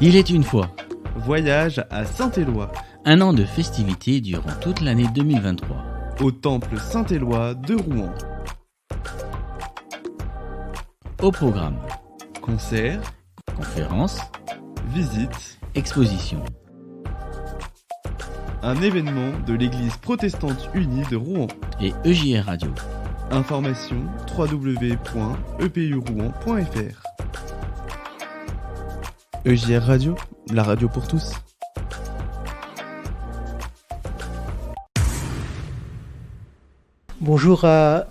Il est une fois. Voyage à Saint-Éloi. Un an de festivités durant toute l'année 2023. Au temple Saint-Éloi de Rouen. Au programme. Concerts, Conférences, visites, expositions. Un événement de l'Église protestante unie de Rouen. Et EJR Radio. Information www.epurouen.fr. EJR Radio, la radio pour tous. Bonjour à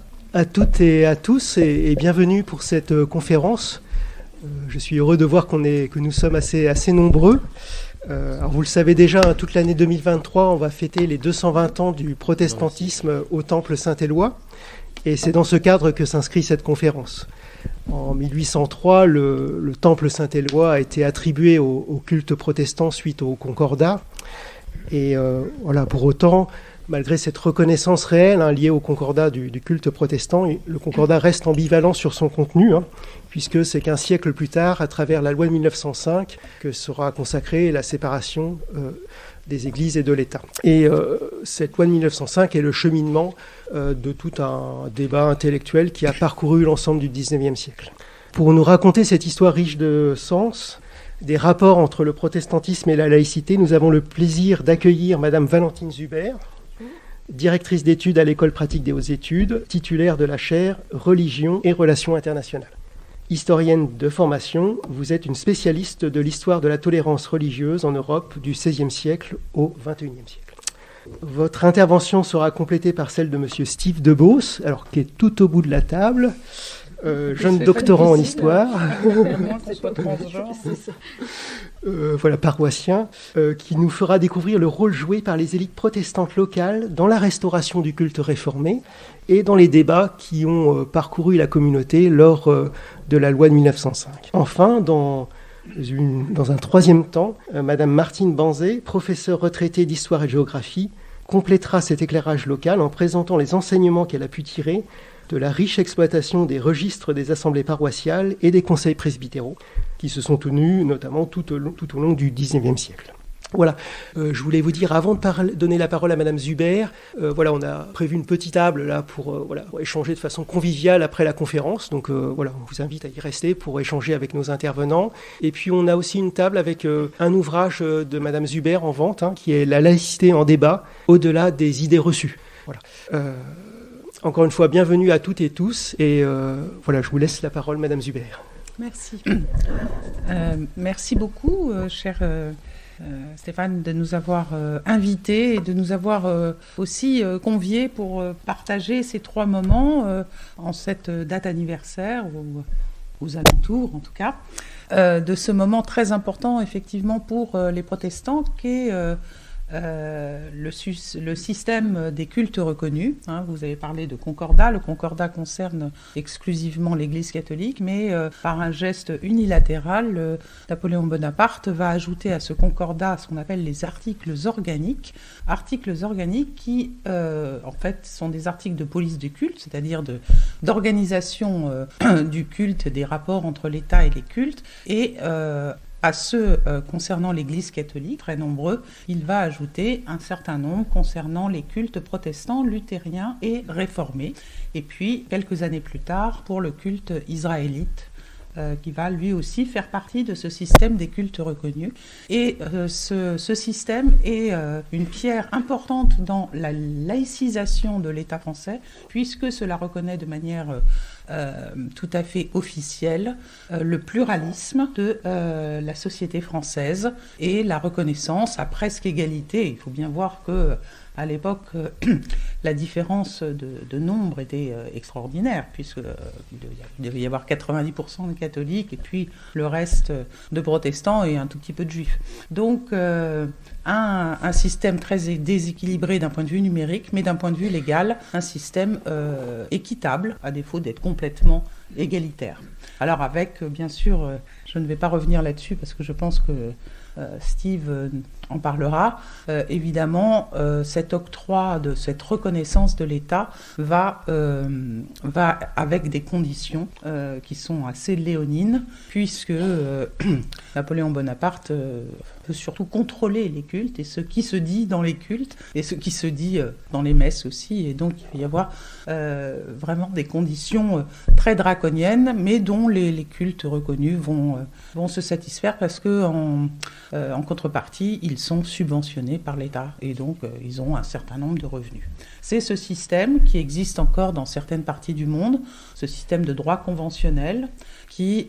toutes et à tous et bienvenue pour cette conférence. Je suis heureux de voir que nous sommes assez nombreux. Alors vous le savez déjà, toute l'année 2023, on va fêter les 220 ans du protestantisme au temple Saint-Éloi. Et c'est dans ce cadre que s'inscrit cette conférence. En 1803, le temple Saint-Éloi a été attribué au culte protestant suite au Concordat. Et voilà, pour autant, malgré cette reconnaissance réelle liée au Concordat du culte protestant, le Concordat reste ambivalent sur son contenu, puisque c'est qu'un siècle plus tard, à travers la loi de 1905, que sera consacrée la séparation des églises et de l'État. Et cette loi de 1905 est le cheminement de tout un débat intellectuel qui a parcouru l'ensemble du XIXe siècle. Pour nous raconter cette histoire riche de sens, des rapports entre le protestantisme et la laïcité, nous avons le plaisir d'accueillir Madame Valentine Zuber, directrice d'études à l'École pratique des hautes études, titulaire de la chaire Religion et Relations internationales. Historienne de formation, vous êtes une spécialiste de l'histoire de la tolérance religieuse en Europe du XVIe siècle au XXIe siècle. Votre intervention sera complétée par celle de Monsieur Steve Debos, qui est tout au bout de la table, jeune doctorant en histoire. Voilà, paroissien, qui nous fera découvrir le rôle joué par les élites protestantes locales dans la restauration du culte réformé et dans les débats qui ont parcouru la communauté lors de la loi de 1905. Enfin, dans un troisième temps, Madame Martine Banzé, professeure retraitée d'histoire et de géographie, complétera cet éclairage local en présentant les enseignements qu'elle a pu tirer de la riche exploitation des registres des assemblées paroissiales et des conseils presbytéraux, qui se sont tenus notamment tout au long du XIXe siècle. Voilà, je voulais vous dire, avant de donner la parole à Madame Zuber, on a prévu une petite table là pour échanger de façon conviviale après la conférence. Donc on vous invite à y rester pour échanger avec nos intervenants. Et puis on a aussi une table avec un ouvrage de Madame Zuber en vente, qui est La laïcité en débat, au-delà des idées reçues. Voilà. Encore une fois, bienvenue à toutes et tous. Et je vous laisse la parole, Madame Zuber. Merci. Merci beaucoup, cher Stéphane, de nous avoir invités et de nous avoir aussi conviés pour partager ces 3 moments en cette date anniversaire, ou aux alentours en tout cas, de ce moment très important effectivement pour les protestants qu'est le système des cultes reconnus. Vous avez parlé de Concordat. Le Concordat concerne exclusivement l'Église catholique, mais par un geste unilatéral, Napoléon Bonaparte va ajouter à ce Concordat ce qu'on appelle les articles organiques. Articles organiques qui, en fait, sont des articles de police du culte, c'est-à-dire d'organisation du culte, des rapports entre l'État et les cultes, et à ceux concernant l'Église catholique, très nombreux, il va ajouter un certain nombre concernant les cultes protestants, luthériens et réformés. Et puis, quelques années plus tard, pour le culte israélite, qui va lui aussi faire partie de ce système des cultes reconnus. Et ce système est une pierre importante dans la laïcisation de l'État français, puisque cela reconnaît de manière tout à fait officielle le pluralisme de la société française et la reconnaissance à presque égalité. Il faut bien voir que à l'époque, la différence de nombre était extraordinaire, puisqu'il devait y avoir 90% de catholiques et puis le reste de protestants et un tout petit peu de juifs. Donc, un système très déséquilibré d'un point de vue numérique, mais d'un point de vue légal, un système équitable, à défaut d'être complètement égalitaire. Alors avec, bien sûr, je ne vais pas revenir là-dessus parce que je pense que Steve en parlera. Évidemment, cet octroi, cette reconnaissance de l'État va avec des conditions qui sont assez léonines, puisque Napoléon Bonaparte peut surtout contrôler les cultes et ce qui se dit dans les cultes et ce qui se dit dans les messes aussi. Et donc, il va y avoir vraiment des conditions très draconiennes, mais dont les cultes reconnus vont se satisfaire parce que en contrepartie, ils sont subventionnés par l'État et donc ils ont un certain nombre de revenus. C'est ce système qui existe encore dans certaines parties du monde, ce système de droit conventionnel qui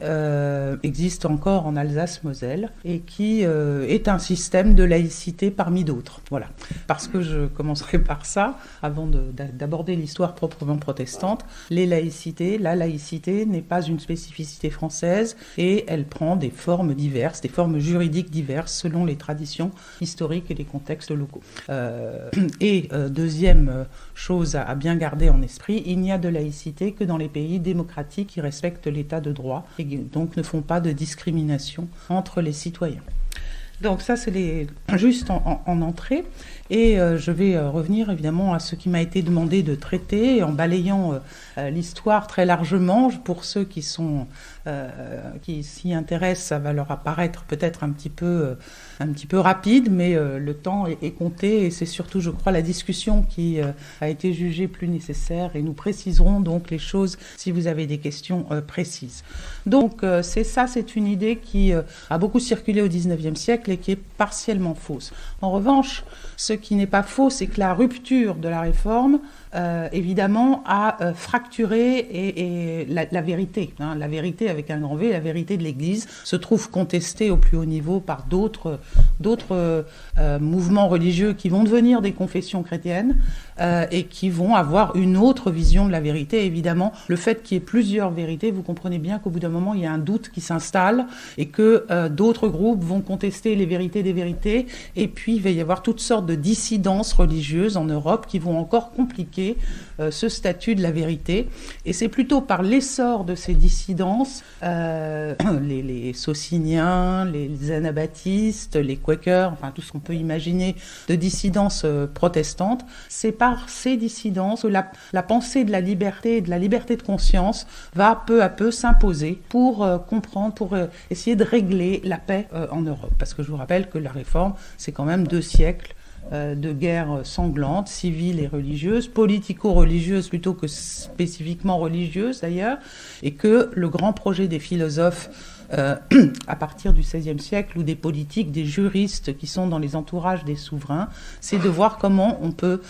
existe encore en Alsace-Moselle et qui est un système de laïcité parmi d'autres. Voilà. Parce que je commencerai par ça, avant d'aborder l'histoire proprement protestante. La laïcité n'est pas une spécificité française et elle prend des formes diverses, des formes juridiques diverses selon les traditions historiques et les contextes locaux. Deuxième chose à bien garder en esprit, il n'y a de laïcité que dans les pays démocratiques qui respectent l'état de droit et donc ne font pas de discrimination entre les citoyens. Donc ça, c'est juste en entrée. Et je vais revenir évidemment à ce qui m'a été demandé de traiter en balayant l'histoire très largement. Pour ceux qui s'y intéressent, ça va leur apparaître peut-être un petit peu rapide, mais le temps est compté et c'est surtout, je crois, la discussion qui a été jugée plus nécessaire et nous préciserons donc les choses si vous avez des questions précises. Donc c'est une idée qui a beaucoup circulé au XIXe siècle et qui est partiellement fausse. En revanche, ce qui n'est pas faux, c'est que la rupture de la réforme, évidemment, a fracturé et la vérité. La vérité avec un grand V, la vérité de l'Église, se trouve contestée au plus haut niveau par d'autres mouvements religieux qui vont devenir des confessions chrétiennes et qui vont avoir une autre vision de la vérité. Évidemment, le fait qu'il y ait plusieurs vérités, vous comprenez bien qu'au bout d'un moment, il y a un doute qui s'installe et que d'autres groupes vont contester les vérités des vérités. Et puis, il va y avoir toutes sortes de dissidences religieuses en Europe qui vont encore compliquer ce statut de la vérité. Et c'est plutôt par l'essor de ces dissidences, les sociniens, les anabaptistes, les quakers, enfin tout ce qu'on peut imaginer de dissidences protestantes, c'est par ces dissidences que la pensée de la liberté et de la liberté de conscience va peu à peu s'imposer pour comprendre, pour essayer de régler la paix en Europe. Parce que je vous rappelle que la réforme, c'est quand même 2 siècles de guerres sanglantes, civiles et religieuses, politico-religieuses plutôt que spécifiquement religieuses d'ailleurs, et que le grand projet des philosophes à partir du XVIe siècle ou des politiques, des juristes qui sont dans les entourages des souverains, c'est de voir comment on peut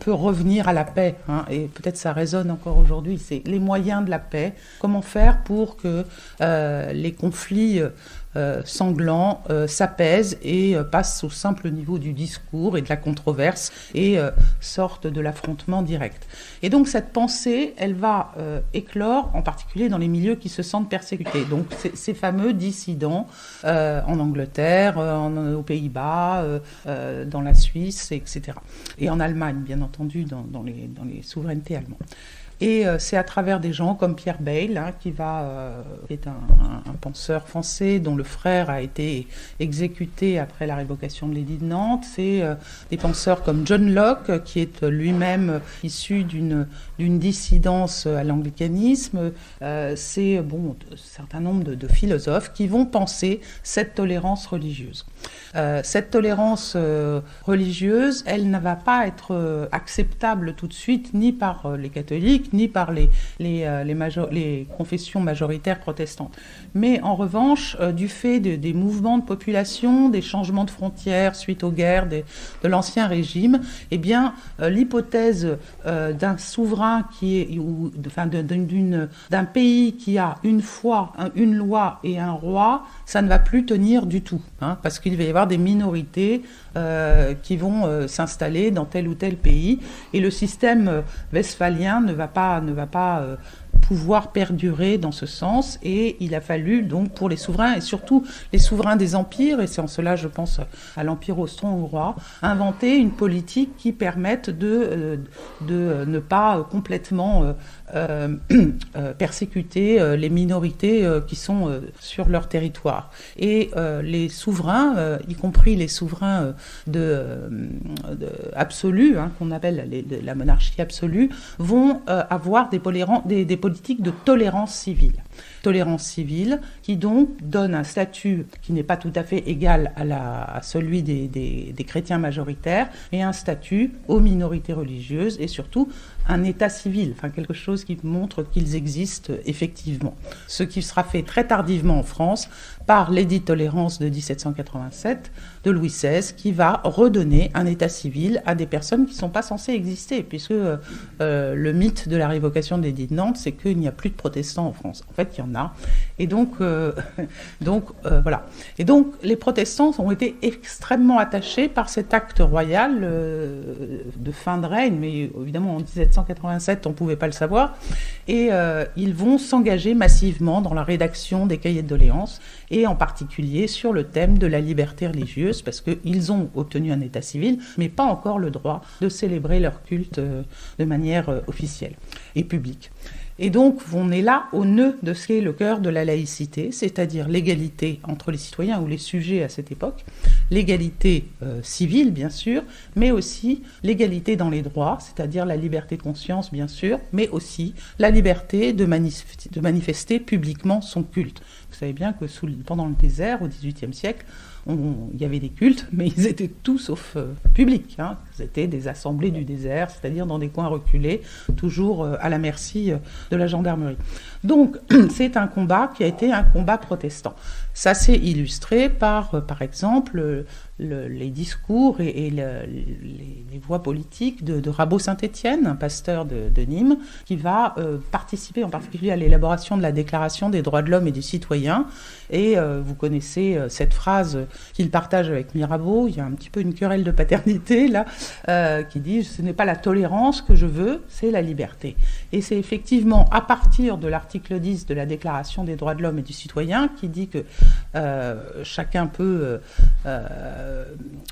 revenir à la paix. Et peut-être ça résonne encore aujourd'hui, c'est les moyens de la paix, comment faire pour que les conflits sanglants s'apaisent et passent au simple niveau du discours et de la controverse et sortent de l'affrontement direct. Et donc cette pensée, elle va éclore en particulier dans les milieux qui se sentent persécutés. Donc ces fameux dissidents en Angleterre, aux Pays-Bas, dans la Suisse, etc. Et en Allemagne, bien entendu, dans les souverainetés allemandes. Et c'est à travers des gens comme Pierre Bayle, qui est un penseur français dont le frère a été exécuté après la révocation de l'édit de Nantes. C'est des penseurs comme John Locke, qui est lui-même issu d'une dissidence à l'anglicanisme. C'est un certain nombre de philosophes qui vont penser cette tolérance religieuse. Cette tolérance religieuse, elle ne va pas être acceptable tout de suite, ni par les catholiques, ni par les confessions majoritaires protestantes. Mais en revanche, du fait des mouvements de population, des changements de frontières suite aux guerres de l'Ancien Régime, eh bien, l'hypothèse d'un souverain d'un pays qui a une foi, une loi et un roi, ça ne va plus tenir du tout, parce qu'il va y avoir des minorités qui vont s'installer dans tel ou tel pays, et le système westphalien ne va pas pouvoir perdurer dans ce sens, et il a fallu donc pour les souverains, et surtout les souverains des empires, et c'est en cela je pense à l'Empire austro-hongrois, inventer une politique qui permette de ne pas complètement persécuter les minorités qui sont sur leur territoire. Et les souverains, y compris les souverains absolus, qu'on appelle la monarchie absolue, vont avoir des politiques de tolérance civile. Tolérance civile qui donc donne un statut qui n'est pas tout à fait égal à celui des chrétiens majoritaires, et un statut aux minorités religieuses, et surtout un état civil, quelque chose qui montre qu'ils existent effectivement. Ce qui sera fait très tardivement en France par l'édit de tolérance de 1787 de Louis XVI, qui va redonner un état civil à des personnes qui ne sont pas censées exister, puisque le mythe de la révocation de l'édit de Nantes, c'est qu'il n'y a plus de protestants en France. En fait, il y en a. Et donc, voilà. Et donc, les protestants ont été extrêmement attachés par cet acte royal de fin de règne, mais évidemment, en 1787, on ne pouvait pas le savoir. Et ils vont s'engager massivement dans la rédaction des cahiers de doléances, et en particulier sur le thème de la liberté religieuse, parce qu'ils ont obtenu un état civil, mais pas encore le droit de célébrer leur culte de manière officielle et publique. Et donc, on est là au nœud de ce qu'est le cœur de la laïcité, c'est-à-dire l'égalité entre les citoyens ou les sujets à cette époque, l'égalité civile, bien sûr, mais aussi l'égalité dans les droits, c'est-à-dire la liberté de conscience, bien sûr, mais aussi la liberté de manifester publiquement son culte. Vous savez bien que pendant le désert, au XVIIIe siècle, il y avait des cultes, mais ils étaient tout sauf publics. C'était des assemblées du désert, c'est-à-dire dans des coins reculés, toujours à la merci de la gendarmerie. Donc, c'est un combat qui a été un combat protestant. Ça s'est illustré par exemple, les discours et les voix politiques de Rabot-Saint-Étienne, un pasteur de Nîmes, qui va participer en particulier à l'élaboration de la Déclaration des droits de l'homme et du citoyen. Et vous connaissez cette phrase qu'il partage avec Mirabeau, il y a un petit peu une querelle de paternité là, qui dit « ce n'est pas la tolérance que je veux, c'est la liberté ». Et c'est effectivement à partir de l'article 10 de la Déclaration des droits de l'homme et du citoyen, qui dit que chacun peut...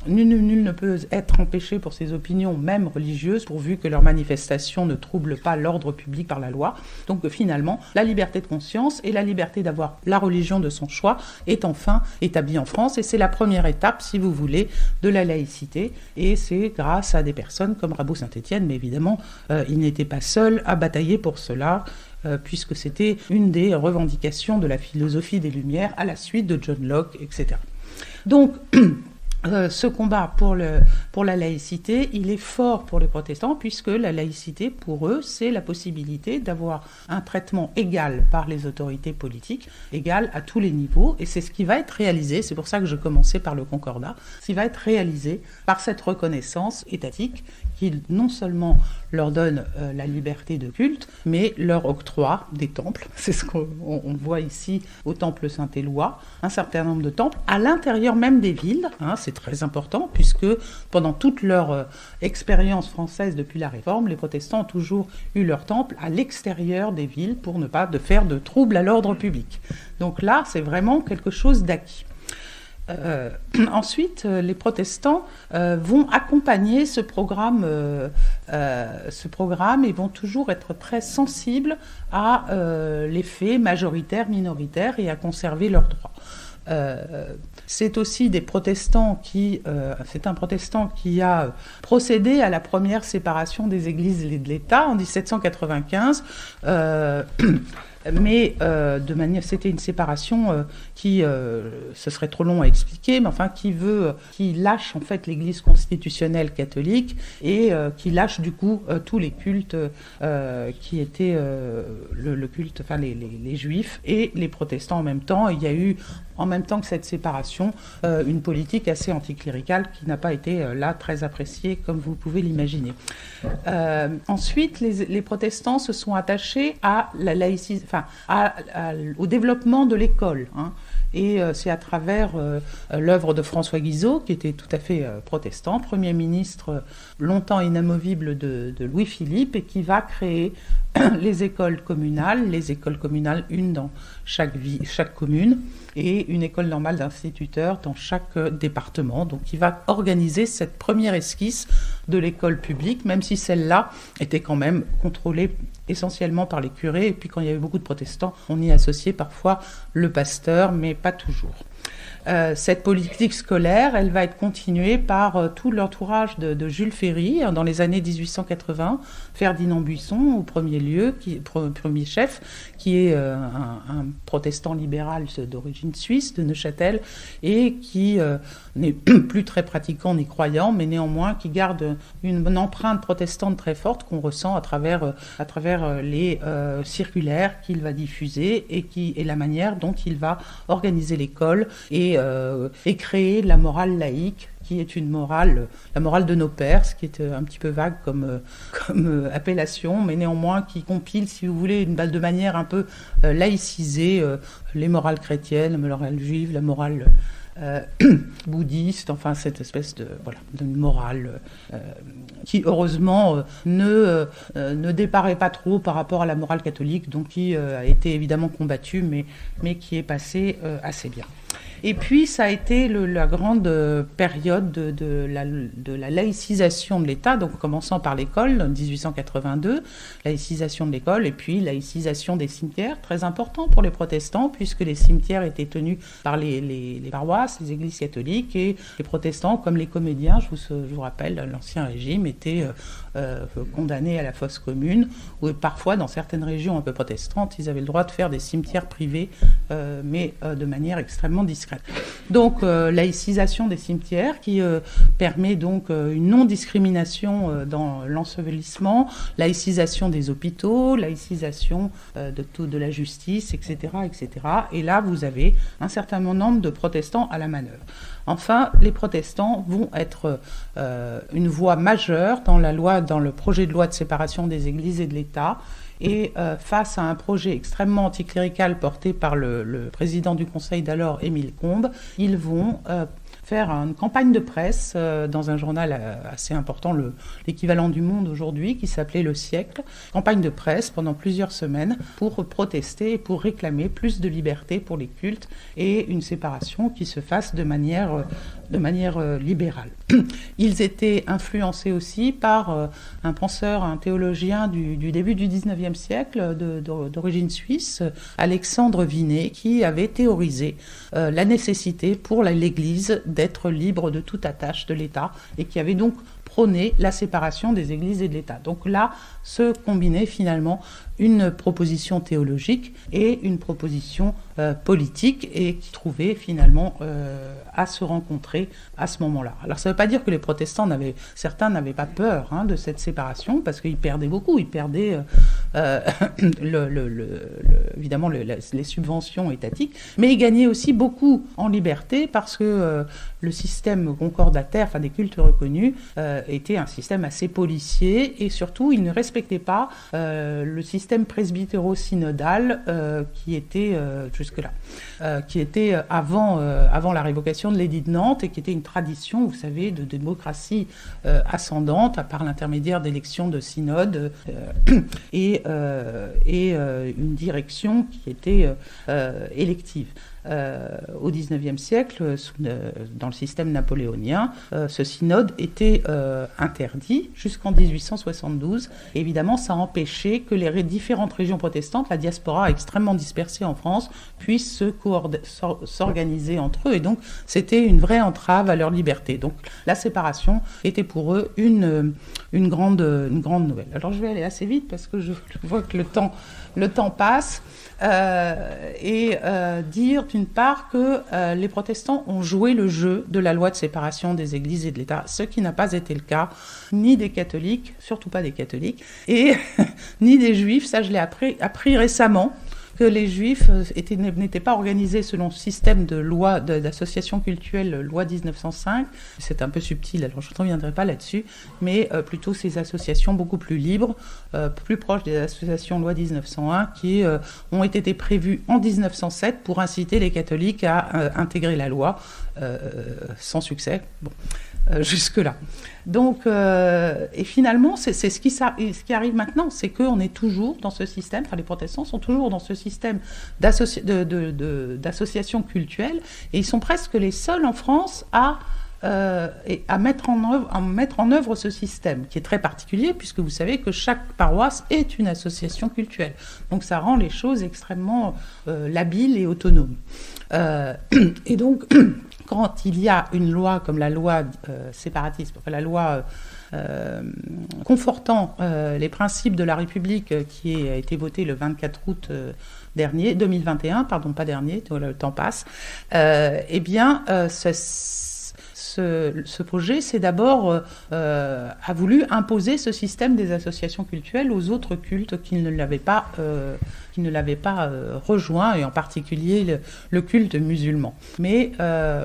Nul ne peut être empêché pour ses opinions, même religieuses, pourvu que leur manifestation ne trouble pas l'ordre public par la loi. Donc finalement, la liberté de conscience et la liberté d'avoir la religion de son choix est enfin établie en France, et c'est la première étape, si vous voulez, de la laïcité, et c'est grâce à des personnes comme Rabot-Saint-Étienne, mais évidemment, il n'était pas seul à batailler pour cela, puisque c'était une des revendications de la philosophie des Lumières à la suite de John Locke, etc. Donc, ce combat pour la laïcité, il est fort pour les protestants, puisque la laïcité, pour eux, c'est la possibilité d'avoir un traitement égal par les autorités politiques, égal à tous les niveaux, et c'est ce qui va être réalisé, c'est pour ça que je commençais par le Concordat, ce qui va être réalisé par cette reconnaissance étatique qui non seulement leur donne la liberté de culte, mais leur octroie des temples. C'est ce qu'on voit ici au temple Saint-Éloi, un certain nombre de temples à l'intérieur même des villes. C'est très important, puisque pendant toute leur expérience française depuis la Réforme, les protestants ont toujours eu leur temple à l'extérieur des villes pour ne pas faire de troubles à l'ordre public. Donc là, c'est vraiment quelque chose d'acquis. Ensuite, les protestants vont accompagner ce programme et vont toujours être très sensibles à l'effet majoritaire, minoritaire, et à conserver leurs droits. C'est aussi des protestants c'est un protestant qui a procédé à la première séparation des églises et de l'État en 1795. Mais c'était une séparation qui, ce serait trop long à expliquer, mais enfin qui lâche en fait l'Église constitutionnelle catholique et qui lâche du coup tous les cultes qui étaient le culte, enfin les juifs et les protestants en même temps. Il y a eu en même temps que cette séparation une politique assez anticléricale qui n'a pas été là très appréciée comme vous pouvez l'imaginer. Ensuite, les protestants se sont attachés à la laïcité, au développement de l'école. Et c'est à travers l'œuvre de François Guizot, qui était tout à fait protestant, Premier ministre longtemps inamovible de Louis-Philippe, et qui va créer les écoles communales, une dans chaque commune, et une école normale d'instituteurs dans chaque département. Donc il va organiser cette première esquisse de l'école publique, même si celle-là était quand même contrôlée essentiellement par les curés, et puis quand il y avait beaucoup de protestants, on y associait parfois le pasteur, mais pas toujours. Cette politique scolaire, elle va être continuée par tout l'entourage de Jules Ferry dans les années 1880. Ferdinand Buisson, au premier chef, qui est un protestant libéral d'origine suisse, de Neuchâtel, et qui n'est plus très pratiquant ni croyant, mais néanmoins qui garde une empreinte protestante très forte qu'on ressent à travers les circulaires qu'il va diffuser et la manière dont il va organiser l'école et créer la morale laïque, qui est la morale de nos pères, ce qui est un petit peu vague comme appellation, mais néanmoins qui compile, si vous voulez, de manière un peu laïcisée, les morales chrétiennes, la morale juive, la morale bouddhiste, enfin cette espèce de morale qui heureusement ne déparaît pas trop par rapport à la morale catholique, donc qui a été évidemment combattue, mais qui est passée assez bien. Et puis, ça a été la grande période de la laïcisation de l'État, donc commençant par l'école, en 1882, laïcisation de l'école, et puis laïcisation des cimetières, très important pour les protestants, puisque les cimetières étaient tenus par les paroisses, les églises catholiques, et les protestants, comme les comédiens, je vous rappelle, l'Ancien Régime, étaient condamnés à la fosse commune, ou parfois, dans certaines régions un peu protestantes, ils avaient le droit de faire des cimetières privés, mais de manière extrêmement discrète. Donc, laïcisation des cimetières qui permet donc une non-discrimination dans l'ensevelissement, laïcisation des hôpitaux, laïcisation de la justice, etc., etc. Et là, vous avez un certain nombre de protestants à la manœuvre. Enfin, les protestants vont être une voix majeure dans le projet de loi de séparation des églises et de l'État. Et face à un projet extrêmement anticlérical porté par le président du Conseil d'alors, Émile Combes, ils vont faire une campagne de presse dans un journal assez important, l'équivalent du Monde aujourd'hui, qui s'appelait Le Siècle. Campagne de presse pendant plusieurs semaines pour protester et pour réclamer plus de liberté pour les cultes et une séparation qui se fasse de manière libérale. Ils étaient influencés aussi par un penseur, un théologien du début du XIXe siècle, d'origine suisse, Alexandre Vinet, qui avait théorisé la nécessité pour l'Église d'être libre de toute attache de l'État et qui avait donc prôné la séparation des églises et de l'État. Donc là, se combinait finalement une proposition théologique et une proposition politique et qui trouvait finalement à se rencontrer à ce moment-là. Alors ça ne veut pas dire que les protestants certains n'avaient pas peur de cette séparation parce qu'ils perdaient beaucoup. Ils perdaient évidemment les subventions étatiques, mais ils gagnaient aussi beaucoup en liberté parce que le système concordataire, des cultes reconnus, était un système assez policier et surtout il ne respectait pas le système presbytéro-synodal qui était jusque-là, qui était avant la révocation de l'édit de Nantes et qui était une tradition, vous savez, de démocratie ascendante par l'intermédiaire d'élections de synode et une direction qui était élective. Au XIXe siècle, dans le système napoléonien, ce synode était interdit jusqu'en 1872. Et évidemment, ça a empêché que les différentes régions protestantes, la diaspora extrêmement dispersée en France, puissent s'organiser entre eux. Et donc, c'était une vraie entrave à leur liberté. Donc, la séparation était pour eux une grande nouvelle. Alors, je vais aller assez vite parce que je vois que le temps passe. Et dire d'une part que les protestants ont joué le jeu de la loi de séparation des églises et de l'État, ce qui n'a pas été le cas ni des catholiques, surtout pas des catholiques, et ni des juifs. Ça, je l'ai appris récemment. que les Juifs n'étaient pas organisés selon le système de loi d'association cultuelle loi 1905. C'est un peu subtil, alors je ne reviendrai pas là-dessus, mais plutôt ces associations beaucoup plus libres, plus proches des associations loi 1901 qui ont été prévues en 1907 pour inciter les catholiques à intégrer la loi, sans succès. Bon. Jusque-là. Donc, et finalement, c'est ce qui arrive maintenant, c'est qu'on est toujours dans ce système, enfin les protestants sont toujours dans ce système d'association cultuelle, et ils sont presque les seuls en France à mettre en œuvre ce système, qui est très particulier, puisque vous savez que chaque paroisse est une association cultuelle. Donc ça rend les choses extrêmement labiles et autonomes. Et donc... Quand il y a une loi comme la loi séparatiste, enfin la loi confortant les principes de la République qui a été votée le 24 août 2021, pardon, pas dernier, le temps passe, eh bien, ce projet, c'est d'abord a voulu imposer ce système des associations cultuelles aux autres cultes qui ne l'avaient pas rejoint, et en particulier le culte musulman. Mais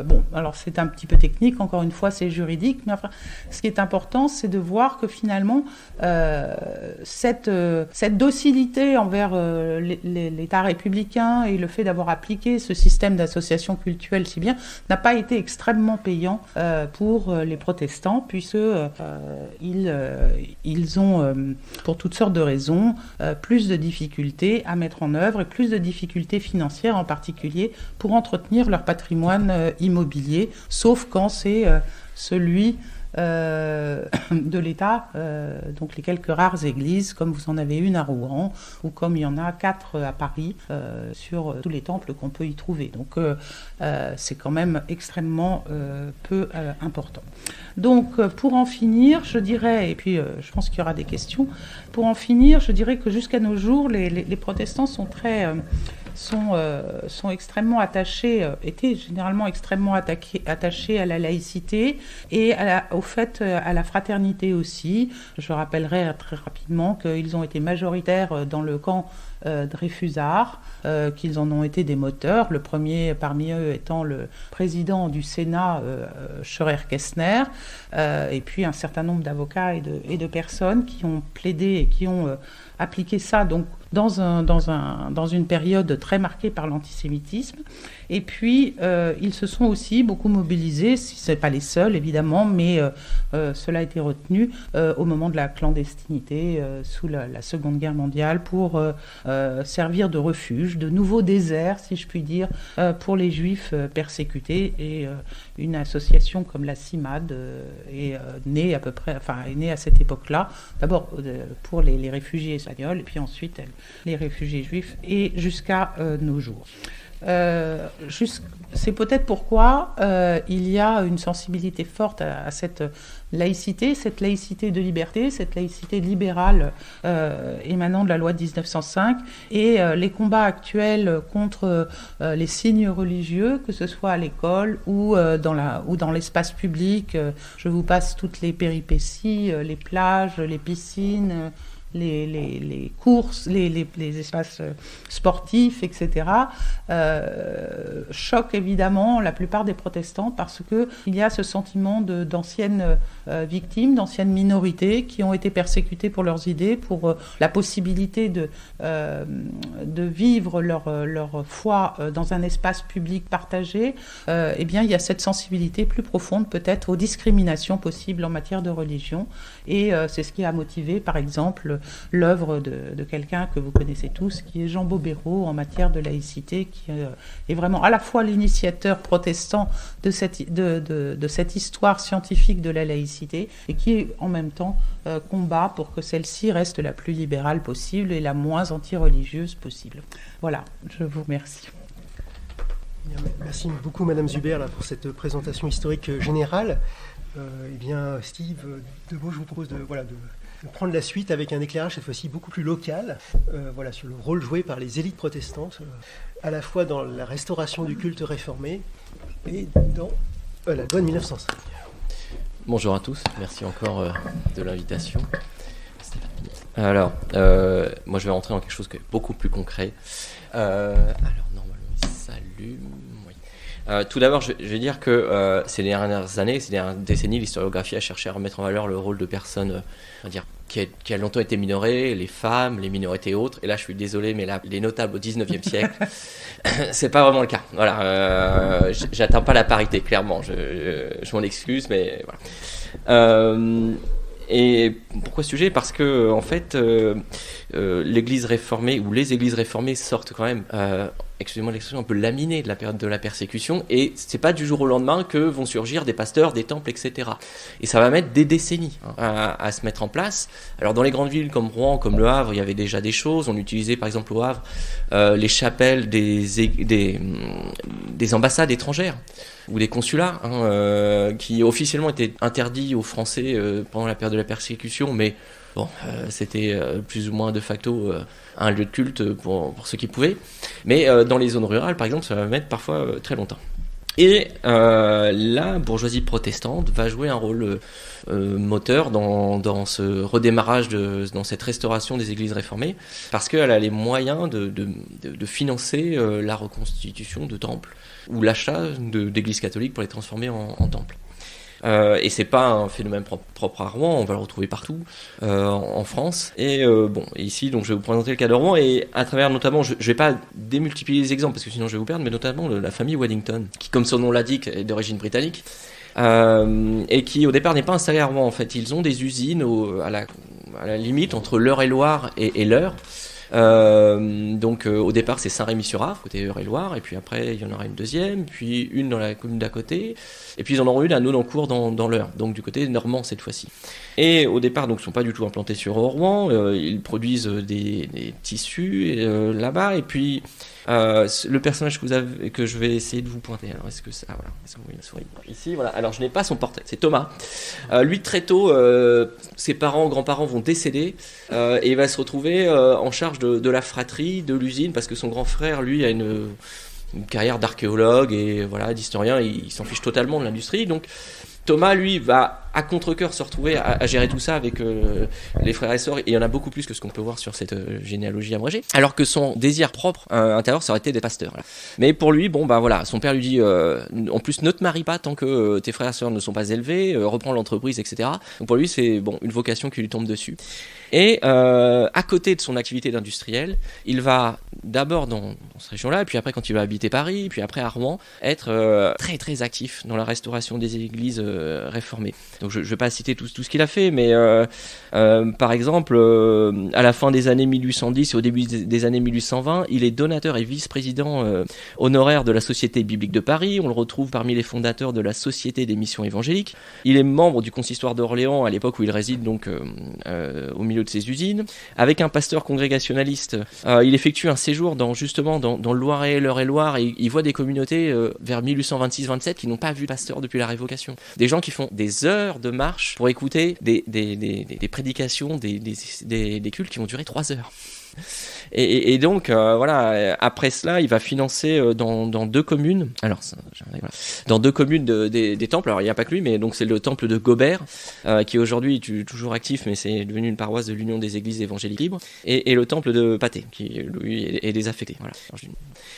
bon, alors c'est un petit peu technique, encore une fois, c'est juridique, mais enfin, ce qui est important, c'est de voir que finalement, cette docilité envers l'État républicain et le fait d'avoir appliqué ce système d'association cultuelle si bien, n'a pas été extrêmement payant pour les protestants, puisque ils ont, pour toutes sortes de raisons, plus de difficultés à mettre en œuvre et plus de difficultés financières en particulier pour entretenir leur patrimoine immobilier, sauf quand c'est celui de l'État, donc les quelques rares églises, comme vous en avez une à Rouen, ou comme il y en a 4 à Paris, sur tous les temples qu'on peut y trouver. Donc c'est quand même extrêmement peu important. Donc pour en finir, je dirais, et puis je pense qu'il y aura des questions, pour en finir, je dirais que jusqu'à nos jours, les protestants sont extrêmement attachés, étaient généralement extrêmement attachés à la laïcité et au fait à la fraternité aussi. Je rappellerai très rapidement qu'ils ont été majoritaires dans le camp Dreyfusard, qu'ils en ont été des moteurs, le premier parmi eux étant le président du Sénat, Scheurer-Kestner, et puis un certain nombre d'avocats et de personnes qui ont plaidé et qui ont appliqué ça donc dans une période très marquée par l'antisémitisme. Et puis, ils se sont aussi beaucoup mobilisés, si ce n'est pas les seuls évidemment, mais cela a été retenu au moment de la clandestinité sous la Seconde Guerre mondiale pour servir de refuge, de nouveaux déserts, si je puis dire, pour les Juifs persécutés. Et une association comme la CIMAD est née à peu près, enfin est née à cette époque-là, d'abord pour les réfugiés espagnols, et puis ensuite les réfugiés juifs, et jusqu'à nos jours. C'est peut-être pourquoi il y a une sensibilité forte à cette laïcité de liberté, cette laïcité libérale émanant de la loi de 1905, et les combats actuels contre les signes religieux, que ce soit à l'école ou dans l'espace public. Je vous passe toutes les péripéties, les plages, les piscines, les courses, les espaces sportifs, etc., choquent évidemment la plupart des protestants, parce qu'il y a ce sentiment d'anciennes victimes, d'anciennes minorités qui ont été persécutées pour leurs idées, pour la possibilité de vivre leur foi dans un espace public partagé. Eh bien, il y a cette sensibilité plus profonde peut-être aux discriminations possibles en matière de religion, et c'est ce qui a motivé, par exemple, l'œuvre de quelqu'un que vous connaissez tous, qui est Jean Bobéro en matière de laïcité, qui est vraiment à la fois l'initiateur protestant de cette histoire scientifique de la laïcité, et qui en même temps combat pour que celle-ci reste la plus libérale possible et la moins anti-religieuse possible. Voilà, je vous remercie. Merci beaucoup Madame Zuber pour cette présentation historique générale. Eh bien, Steve Deveau, je vous propose de prendre la suite avec un éclairage cette fois-ci beaucoup plus local, sur le rôle joué par les élites protestantes, à la fois dans la restauration du culte réformé et dans la loi de 1905. Bonjour à tous, merci encore de l'invitation. Alors, moi je vais rentrer dans quelque chose qui est beaucoup plus concret. Alors normalement il s'allume. Oui. Tout d'abord, je vais dire que ces dernières années, ces dernières décennies, l'historiographie a cherché à remettre en valeur le rôle de personnes, on va dire, qui a longtemps été minorées, les femmes, les minorités et autres. Et là, je suis désolé, mais là, les notables au 19e siècle, c'est pas vraiment le cas. Voilà, j'atteins pas la parité, clairement. Je m'en excuse, mais voilà. Et pourquoi ce sujet ? Parce que en fait, l'Église réformée ou les Églises réformées sortent quand même, excusez-moi l'expression, un peu laminées de la période de la persécution. Et c'est pas du jour au lendemain que vont surgir des pasteurs, des temples, etc. Et ça va mettre des décennies à se mettre en place. Alors dans les grandes villes comme Rouen, comme Le Havre, il y avait déjà des choses. On utilisait par exemple au Havre les chapelles des ambassades étrangères ou des consulats, qui officiellement étaient interdits aux Français pendant la période de la persécution, mais bon, c'était plus ou moins de facto un lieu de culte pour ceux qui pouvaient. Mais dans les zones rurales, par exemple, ça va mettre parfois très longtemps. Et la bourgeoisie protestante va jouer un rôle moteur dans ce redémarrage, dans cette restauration des églises réformées, parce qu'elle a les moyens de financer la reconstitution de temples ou l'achat d'églises catholiques pour les transformer en temples. Et c'est pas un phénomène propre à Rouen, on va le retrouver partout en France. Et bon, ici, donc je vais vous présenter le cas de Rouen, et à travers notamment, je vais pas démultiplier les exemples parce que sinon je vais vous perdre, mais notamment la famille Waddington, qui, comme son nom l'indique, est d'origine britannique, et qui au départ n'est pas installée à Rouen. En fait, ils ont des usines à la limite entre l'Eure-et-Loire et l'Eure. Donc au départ c'est Saint-Rémy-sur-Arve côté Eure-et-Loire, et puis après il y en aura une deuxième, puis une dans la commune d'à côté, et puis ils en auront une à Nonancourt dans l'Eure, donc du côté normand cette fois-ci. Et au départ donc ils ne sont pas du tout implantés sur Rouen, ils produisent des tissus là-bas, et puis le personnage que je vais essayer de vous pointer, alors est-ce que ça, voilà, est-ce que vous voyez la souris ici, voilà. Alors je n'ai pas son portrait, c'est Thomas. Lui très tôt, ses grands-parents vont décéder, et il va se retrouver en charge de la fratrie, de l'usine, parce que son grand frère lui a une carrière d'archéologue et voilà, d'historien, il s'en fiche totalement de l'industrie. Donc Thomas, lui, va à contre-cœur se retrouver à gérer tout ça avec les frères et sœurs, et il y en a beaucoup plus que ce qu'on peut voir sur cette généalogie abrégée, alors que son désir propre intérieur, ça aurait été des pasteurs. Voilà. Mais pour lui, bon, bah voilà, son père lui dit, en plus, ne te marie pas tant que tes frères et sœurs ne sont pas élevés, reprends l'entreprise, etc. Donc pour lui, c'est bon, une vocation qui lui tombe dessus. Et à côté de son activité d'industriel, il va d'abord dans cette région-là, et puis après quand il va habiter Paris, puis après à Rouen, être très très actif dans la restauration des églises réformées. Donc je ne vais pas citer tout ce qu'il a fait, mais par exemple, à la fin des années 1810 et au début des années 1820, il est donateur et vice-président honoraire de la Société biblique de Paris. On le retrouve parmi les fondateurs de la Société des missions évangéliques. Il est membre du consistoire d'Orléans à l'époque où il réside donc au milieu de ses usines. Avec un pasteur congrégationaliste, il effectue un séjour dans le Loiret, l'Eure-et-Loire, et il voit des communautés vers 1826-27 qui n'ont pas vu pasteur depuis la Révocation. Des gens qui font des heures de marche pour écouter des prédications, des cultes qui vont durer 3 heures. Et donc voilà, après cela il va financer dans 2 communes, alors dans 2 communes des temples. Alors il n'y a pas que lui, mais donc c'est le temple de Gobert qui aujourd'hui est toujours actif, mais c'est devenu une paroisse de l'Union des Églises évangéliques libres, et le temple de Patay qui lui est désaffecté. Voilà.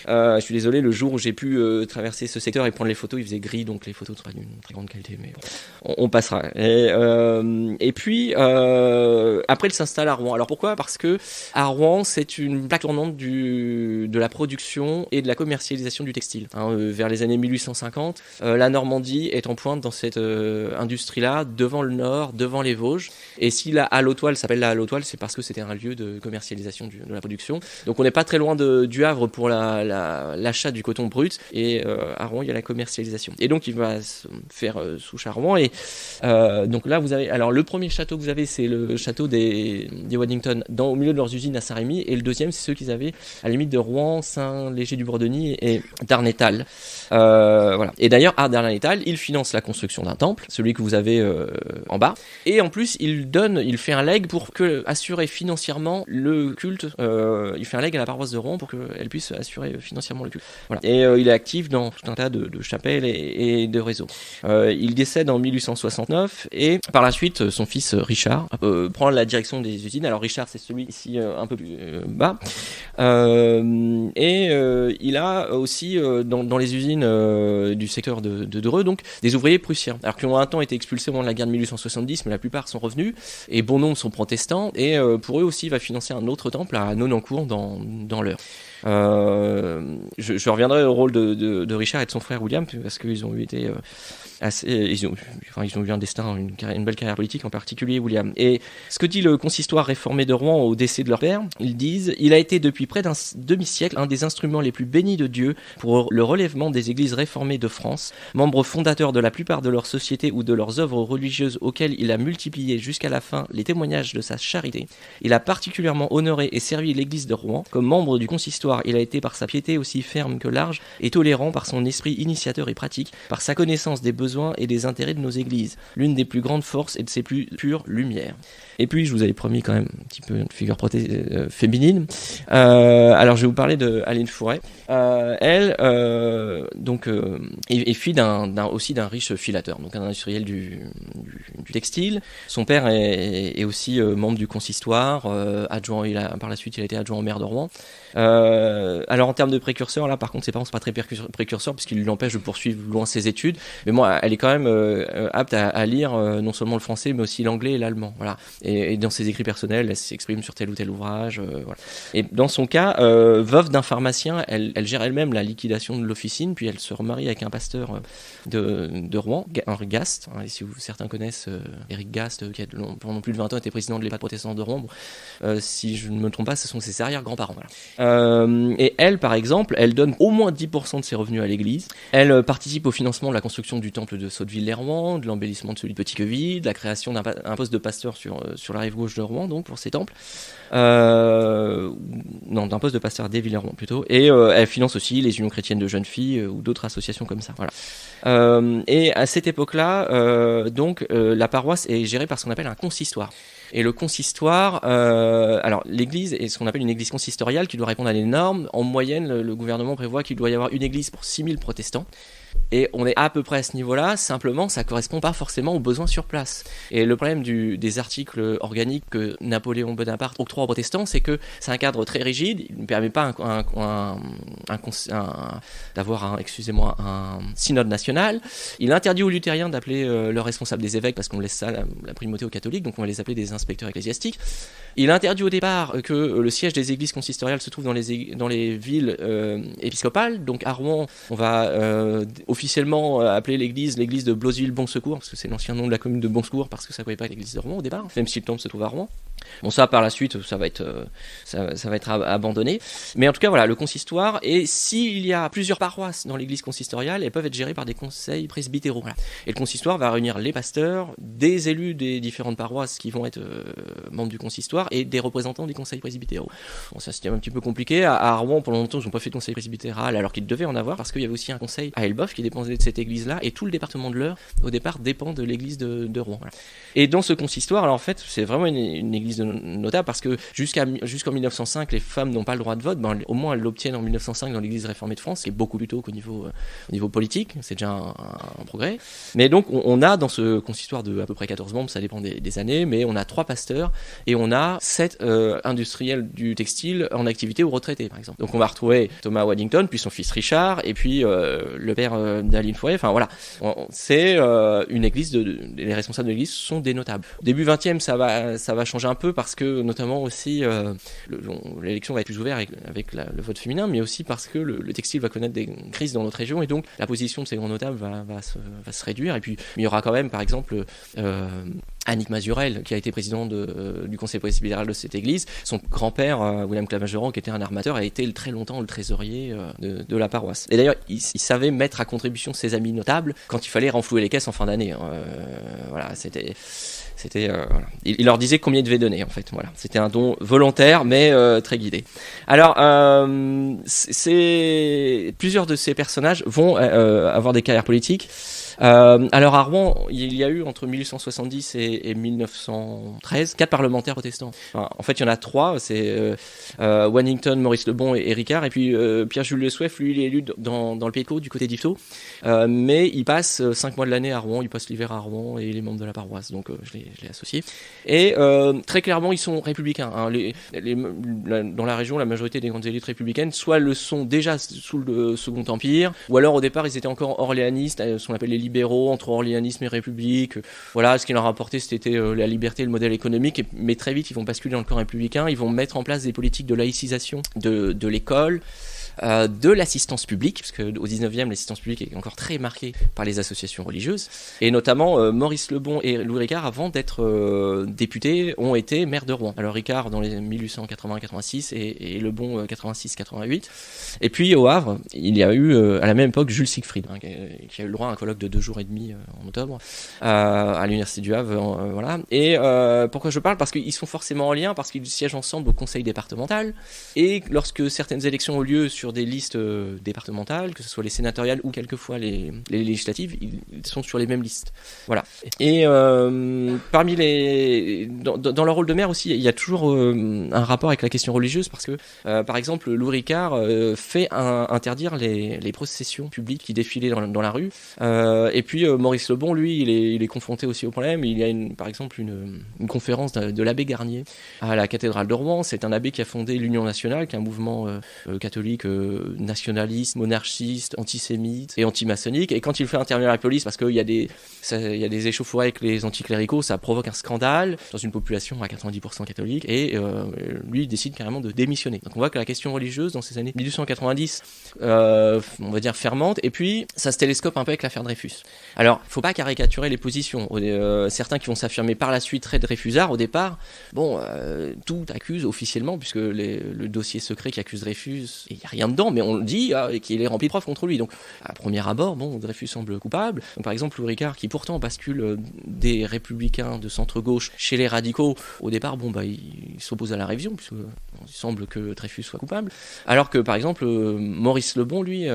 Alors, je suis désolé, le jour où j'ai pu traverser ce secteur et prendre les photos, il faisait gris, donc les photos ne sont pas d'une très grande qualité, mais on passera. Et puis après il s'installe à Rouen. Alors pourquoi ? Parce que à Rouen, c'est une plaque tournante de la production et de la commercialisation du textile. Vers les années 1850, la Normandie est en pointe dans cette industrie-là, devant le Nord, devant les Vosges. Et si la halle aux toiles s'appelle la halle aux toiles, c'est parce que c'était un lieu de commercialisation de la production. Donc on n'est pas très loin du Havre pour l'achat du coton brut, et à Rouen, il y a la commercialisation. Et donc il va se faire souche à Rouen. Et donc là, vous avez... Alors le premier château que vous avez, c'est le château des Waddington, au milieu de leurs usines à Saint-Rémy. Saint-Rémy, et le deuxième, c'est ceux qu'ils avaient à la limite de Rouen, Saint-Léger-du-Bourdonny et Darnétal. Voilà. Et d'ailleurs, à Darnétal, il finance la construction d'un temple, celui que vous avez en bas, et en plus, il fait un legs pour assurer financièrement le culte. Il fait un legs à la paroisse de Rouen pour qu'elle puisse assurer financièrement le culte. Voilà. Et il est actif dans tout un tas de chapelles et de réseaux. Il décède en 1869 et par la suite, son fils Richard prend la direction des usines. Alors Richard, c'est celui ici un peu plus bas. Il a aussi dans les usines du secteur de Dreux, donc des ouvriers prussiens. Alors qui ont un temps été expulsés au moment de la guerre de 1870, mais la plupart sont revenus et bon nombre sont protestants. Et pour eux aussi, il va financer un autre temple à Nonancourt dans l'Eure. Je reviendrai au rôle de Richard et de son frère William parce qu'ils ont été ils ont eu un destin, une belle carrière politique, en particulier William. Et ce que dit le consistoire réformé de Rouen au décès de leur père, ils disent: il a été depuis près d'un demi-siècle un des instruments les plus bénis de Dieu pour le relèvement des églises réformées de France, membre fondateur de la plupart de leurs sociétés ou de leurs œuvres religieuses auxquelles il a multiplié jusqu'à la fin les témoignages de sa charité. Il a particulièrement honoré et servi l'église de Rouen. Comme membre du consistoire, il a été par sa piété aussi ferme que large et tolérant, par son esprit initiateur et pratique, par sa connaissance des besoins et des intérêts de nos églises, l'une des plus grandes forces et de ses plus pures lumières. Et puis, je vous avais promis quand même un petit peu une figure féminine. Alors, je vais vous parler de Aline Fouret. Elle, est fille aussi d'un riche filateur, donc un industriel du textile. Son père est aussi membre du consistoire, adjoint. Par la suite, il a été adjoint au maire de Rouen. Alors, en termes de précurseur, là, par contre, ses parents ne sont pas très précurseurs puisqu'ils l'empêchent de poursuivre loin ses études. Mais moi, elle est quand même apte à lire non seulement le français, mais aussi l'anglais et l'allemand. Voilà. Et dans ses écrits personnels, elle s'exprime sur tel ou tel ouvrage. Voilà. Et dans son cas, veuve d'un pharmacien, elle gère elle-même la liquidation de l'officine, puis elle se remarie avec un pasteur de Rouen, Henri Gast. Hein, et si certains connaissent Éric Gast, qui pendant plus de 20 ans était président de l'État protestant de Rouen. Si je ne me trompe pas, ce sont ses arrière-grands-parents. Voilà. Et elle, par exemple, elle donne au moins 10% de ses revenus à l'église. Elle participe au financement de la construction du temple de Sotteville-les-Rouen, de l'embellissement de celui de Petit-Queville, de la création d'un poste de pasteur sur la rive gauche de Rouen, donc pour ces temples. D'un poste de pasteur des Villers-Rouen plutôt. Et elle finance aussi les unions chrétiennes de jeunes filles ou d'autres associations comme ça. Voilà. Et à cette époque-là, la paroisse est gérée par ce qu'on appelle un consistoire. Et le consistoire, alors l'église est ce qu'on appelle une église consistoriale qui doit répondre à des normes. En moyenne, le gouvernement prévoit qu'il doit y avoir une église pour 6000 protestants. Et on est à peu près à ce niveau-là, simplement ça ne correspond pas forcément aux besoins sur place. Et le problème des articles organiques que Napoléon Bonaparte octroie aux protestants, c'est que c'est un cadre très rigide, il ne permet pas d'avoir un synode national. Il interdit aux luthériens d'appeler leurs responsables des évêques parce qu'on laisse ça la primauté aux catholiques, donc on va les appeler des inspecteurs ecclésiastiques. Il interdit au départ que le siège des églises consistoriales se trouve dans les villes épiscopales. Donc à Rouen, on va officiellement appeler l'église de Blosville-Bon-Secours, parce que c'est l'ancien nom de la commune de Bon-Secours, parce que ça ne connaît pas l'église de Rouen au départ, même si le temple se trouve à Rouen. Bon, ça par la suite, ça va être abandonné. Mais en tout cas, voilà, le consistoire. Et s'il y a plusieurs paroisses dans l'église consistoriale, elles peuvent être gérées par des conseils presbytéraux. Voilà. Et le consistoire va réunir les pasteurs, des élus des différentes paroisses qui vont être membres du consistoire et des représentants des conseils presbytéraux. Bon, ça c'était un petit peu compliqué. À Rouen, pour longtemps, ils n'ont pas fait de conseil presbytéral alors qu'ils devaient en avoir, parce qu'il y avait aussi un conseil à Elbeuf qui dépendait de cette église-là, et tout le département de l'Eure, au départ, dépend de l'église de Rouen. Voilà. Et dans ce consistoire, alors en fait, c'est vraiment une église notable, parce que jusqu'en 1905, les femmes n'ont pas le droit de vote. Au moins, elles l'obtiennent en 1905 dans l'église réformée de France, qui est beaucoup plus tôt qu'au niveau politique. C'est déjà un progrès. Mais donc, on a dans ce consistoire de à peu près 14 membres, ça dépend des années, mais on a 3 pasteurs et on a 7 industriels du textile en activité ou retraités, par exemple. Donc, on va retrouver Thomas Waddington, puis son fils Richard, et puis le père d'Aline Fouret. Enfin, voilà. C'est une église, les responsables de l'église sont des notables. Au début 20e, ça va changer un peu, parce que notamment aussi l'élection va être plus ouverte avec le vote féminin, mais aussi parce que le textile va connaître des crises dans notre région, et donc la position de ces grands notables va se réduire. Et puis il y aura quand même, par exemple, Annick Mazurel, qui a été président du conseil presbytéral de cette église. Son grand-père, William Clamageran, qui était un armateur, a été très longtemps le trésorier de la paroisse. Et d'ailleurs, il savait mettre à contribution ses amis notables quand il fallait renflouer les caisses en fin d'année. Voilà, c'était voilà. Il leur disait combien il devait donner, en fait. Voilà. C'était un don volontaire, mais très guidé. Alors, plusieurs de ces personnages vont avoir des carrières politiques. Alors à Rouen, il y a eu entre 1870 et 1913 4 parlementaires protestants. Enfin, en fait, il y en a 3, c'est Wannington, Maurice Lebon et Ricard. Et puis Pierre-Jules Le Souef, lui, il est élu dans le Pays de Caux, du côté d'Yvetot. Mais il passe 5 mois de l'année à Rouen, il passe l'hiver à Rouen et il est membre de la paroisse. Donc je l'ai associé. Et très clairement, ils sont républicains. Hein. Dans la région, la majorité des grandes élites républicaines, soit le sont déjà sous le Second Empire, ou alors au départ, ils étaient encore orléanistes, ce qu'on appelle les libéraux entre orléanisme et république. Voilà, ce qui leur apportait, c'était la liberté, le modèle économique. Mais très vite, ils vont basculer dans le camp républicain. Ils vont mettre en place des politiques de laïcisation de l'école, de l'assistance publique, parce qu'au 19e, l'assistance publique est encore très marquée par les associations religieuses. Et notamment, Maurice Lebon et Louis Ricard, avant d'être députés, ont été maires de Rouen. Alors Ricard dans les 1880-86 et Lebon 86-88. Et puis au Havre, il y a eu à la même époque Jules Siegfried, qui a eu le droit à un colloque de 2 jours et demi en octobre à l'université du Havre. Voilà. Et pourquoi je parle ? Parce qu'ils sont forcément en lien, parce qu'ils siègent ensemble au conseil départemental. Et lorsque certaines élections ont lieu sur des listes départementales, que ce soit les sénatoriales ou quelquefois les législatives, ils sont sur les mêmes listes. Voilà. Et parmi dans leur rôle de maire aussi, il y a toujours un rapport avec la question religieuse, parce que par exemple Louis Ricard fait interdire les processions publiques qui défilaient dans la rue. Et puis Maurice Lebon, lui, il est confronté aussi au problème. Il y a par exemple une conférence de l'abbé Garnier à la cathédrale de Rouen. C'est un abbé qui a fondé l'Union nationale, qui est un mouvement catholique nationaliste, monarchiste, antisémite et antimaçonnique. Et quand il fait intervenir la police, parce qu'il y a des échauffourées avec les anticléricaux, ça provoque un scandale dans une population à 90% catholique, et lui il décide carrément de démissionner. Donc on voit que la question religieuse dans ces années 1890, on va dire fermente, et puis ça se télescope un peu avec l'affaire Dreyfus. Alors il faut pas caricaturer les positions. Certains qui vont s'affirmer par la suite très dreyfusards au départ, tout accuse officiellement, puisque le dossier secret qui accuse Dreyfus, il n'y a rien dedans, mais on le dit qu'il est rempli de preuves contre lui. Donc à premier abord, Dreyfus semble coupable. Donc, par exemple, Louis Ricard, qui pourtant bascule des républicains de centre-gauche chez les radicaux, au départ, il s'oppose à la révision, puisqu'il semble que Dreyfus soit coupable. Alors que, par exemple, Maurice Lebon, lui,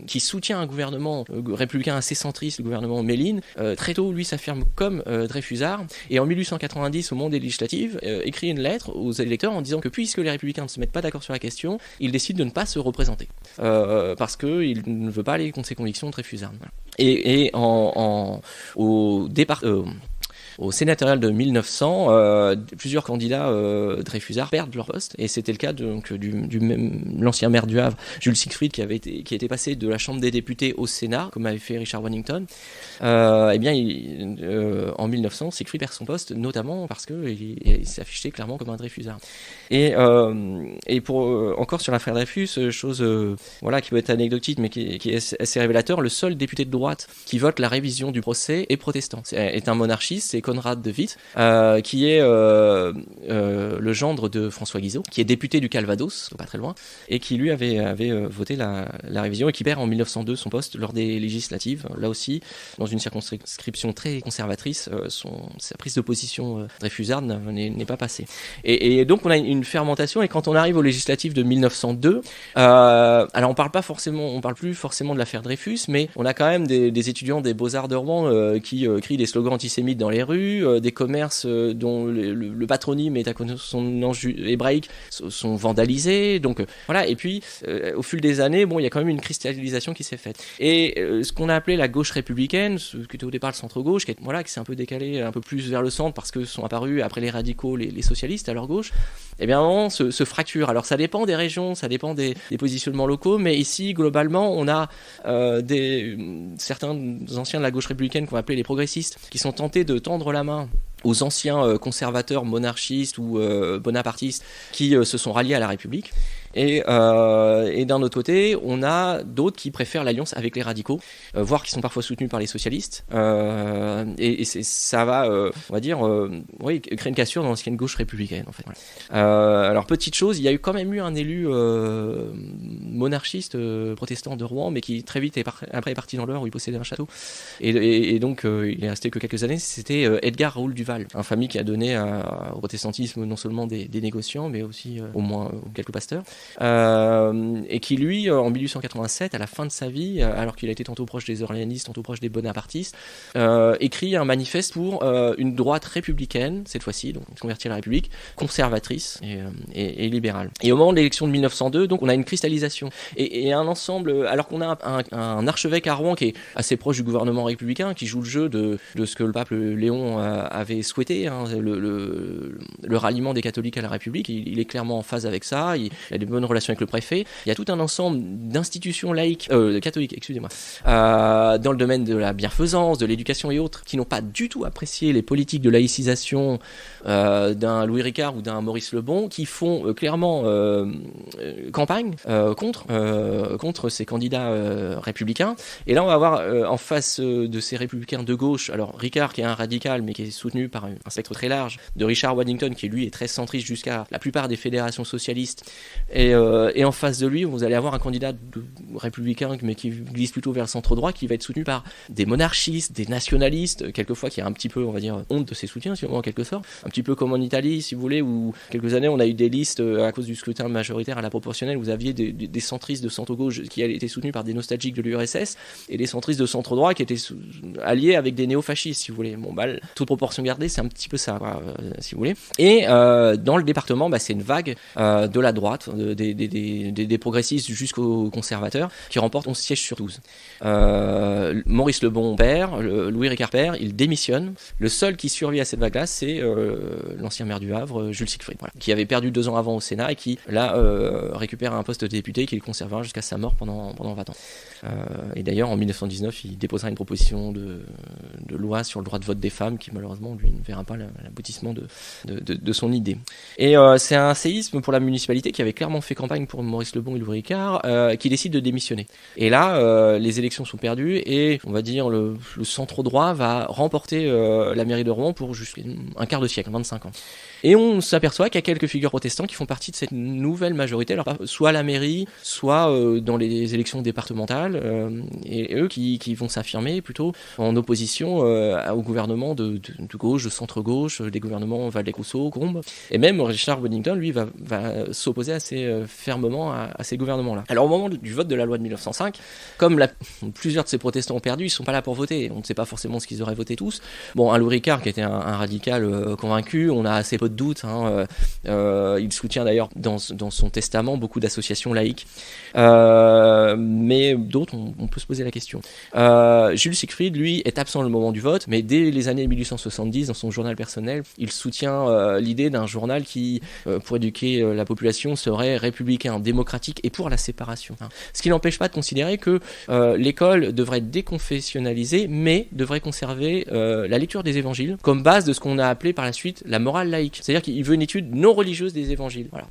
qui soutient un gouvernement républicain assez centriste, le gouvernement Méline, très tôt, lui, s'affirme comme dreyfusard, et en 1890, au moment des législatives, écrit une lettre aux électeurs en disant que puisque les républicains ne se mettent pas d'accord sur la question, il décide de ne pas se représenter, parce qu'il ne veut pas aller contre ses convictions dreyfusardes. Voilà. Et au sénatorial de 1900, plusieurs candidats dreyfusards perdent leur poste, et c'était le cas l'ancien maire du Havre, Jules Siegfried, qui était passé de la Chambre des députés au Sénat, comme avait fait Richard Wannington. En 1900, Siegfried perd son poste, notamment parce qu'il s'affichait clairement comme un dreyfusard. Et encore sur l'affaire Dreyfus, chose qui peut être anecdotique, mais qui est assez révélateur, le seul député de droite qui vote la révision du procès est protestant. Est un monarchiste, c'est Conrad de Witt, qui est le gendre de François Guizot, qui est député du Calvados, pas très loin, et qui lui avait voté la révision, et qui perd en 1902 son poste lors des législatives. Là aussi, dans une circonscription très conservatrice, sa prise de position dreyfusarde n'est pas passée. Et donc on a une fermentation, et quand on arrive aux législatives de 1902, alors on parle plus forcément de l'affaire Dreyfus, mais on a quand même des étudiants des Beaux-Arts de Rouen qui crient des slogans antisémites dans les rues, des commerces dont le patronyme est à consonance hébraïque sont vandalisés. Donc voilà. Et puis au fil des années, il y a quand même une cristallisation qui s'est faite. Et ce qu'on a appelé la gauche républicaine, ce qui était au départ le centre-gauche, qui s'est un peu décalé un peu plus vers le centre, parce que sont apparus après les radicaux les socialistes à leur gauche, et bien à un moment se fracture. Alors ça dépend des régions, ça dépend des positionnements locaux, mais ici globalement on a certains anciens de la gauche républicaine qu'on appelait les progressistes, qui sont tentés de tendre la main aux anciens conservateurs monarchistes ou bonapartistes qui se sont ralliés à la République. Et d'un autre côté, on a d'autres qui préfèrent l'alliance avec les radicaux, voire qui sont parfois soutenus par les socialistes. Ça va, on va dire, créer une cassure dans l'ancienne gauche républicaine, en fait. Alors, petite chose, il y a quand même eu un élu monarchiste protestant de Rouen, mais qui très vite après est parti dans l'Eure où il possédait un château. Et donc, il est resté que quelques années. C'était Edgar Raoul Duval, un famille qui a donné au protestantisme non seulement des négociants, mais aussi au moins quelques pasteurs. Et qui, lui, en 1887, à la fin de sa vie, alors qu'il a été tantôt proche des orléanistes, tantôt proche des bonapartistes, écrit un manifeste pour une droite républicaine, cette fois-ci, donc convertie à la République, conservatrice et libérale. Et au moment de l'élection de 1902, donc on a une cristallisation et un ensemble, alors qu'on a un archevêque à Rouen qui est assez proche du gouvernement républicain, qui joue le jeu de ce que le pape Léon avait souhaité, hein, le ralliement des catholiques à la République. Il est clairement en phase avec ça, il a des bonnes relations avec le préfet. Il y a tout un ensemble d'institutions laïques, catholiques, excusez-moi, dans le domaine de la bienfaisance, de l'éducation et autres, qui n'ont pas du tout apprécié les politiques de laïcisation d'un Louis Ricard ou d'un Maurice Lebon, qui font clairement campagne contre ces candidats républicains. Et là, on va avoir en face de ces républicains de gauche, alors Ricard qui est un radical, mais qui est soutenu par un spectre très large, de Richard Waddington qui lui est très centriste jusqu'à la plupart des fédérations socialistes. Et en face de lui, vous allez avoir un candidat républicain, mais qui glisse plutôt vers le centre-droit, qui va être soutenu par des monarchistes, des nationalistes, quelquefois qui a un petit peu, on va dire, honte de ses soutiens, en quelque sorte. Un petit peu comme en Italie, si vous voulez, où quelques années, on a eu des listes, à cause du scrutin majoritaire à la proportionnelle, vous aviez des centristes de centre-gauche qui étaient soutenus par des nostalgiques de l'URSS, et des centristes de centre-droit qui étaient alliés avec des néo-fascistes, si vous voulez. Bon, toute proportion gardée, c'est un petit peu ça, si vous voulez. Et dans le département, c'est une vague de la droite, des progressistes jusqu'aux conservateurs, qui remportent 11 sièges sur 12. Maurice Lebon père, Louis Ricard père, il démissionne. Le seul qui survit à cette vague-là, c'est l'ancien maire du Havre, Jules Siegfried, qui avait perdu 2 ans avant au Sénat et qui, là, récupère un poste de député qu'il conservera jusqu'à sa mort pendant 20 ans. Et d'ailleurs, en 1919, il déposera une proposition de loi sur le droit de vote des femmes qui, malheureusement, lui, ne verra pas l'aboutissement de son idée. Et c'est un séisme pour la municipalité qui avait clairement fait campagne pour Maurice Lebon et Louis Ricard, qui décide de démissionner. Et là, les élections sont perdues et, on va dire, le centre-droit va remporter la mairie de Rouen pour jusqu'à un quart de siècle, 25 ans. Et on s'aperçoit qu'il y a quelques figures protestants qui font partie de cette nouvelle majorité, alors soit à la mairie, soit dans les élections départementales, et eux qui vont s'affirmer plutôt en opposition au gouvernement de gauche, de centre-gauche, des gouvernements Waldeck-Rousseau, Combes, et même Richard Waddington, lui, va s'opposer assez fermement à ces gouvernements-là. Alors au moment du vote de la loi de 1905, comme plusieurs de ces protestants ont perdu, ils ne sont pas là pour voter, on ne sait pas forcément ce qu'ils auraient voté tous. Bon, un Louis Ricard qui était un radical convaincu, on a assez peu de doute, il soutient d'ailleurs dans son testament beaucoup d'associations laïques, mais d'autres on peut se poser la question. Jules Siegfried, lui, est absent le moment du vote, mais dès les années 1870, dans son journal personnel, il soutient l'idée d'un journal qui, pour éduquer la population, serait républicain, démocratique et pour la séparation. Ce qui n'empêche pas de considérer que l'école devrait être déconfessionnalisée, mais devrait conserver la lecture des évangiles comme base de ce qu'on a appelé par la suite la morale laïque. C'est-à-dire qu'il veut une étude non religieuse des évangiles. Voilà.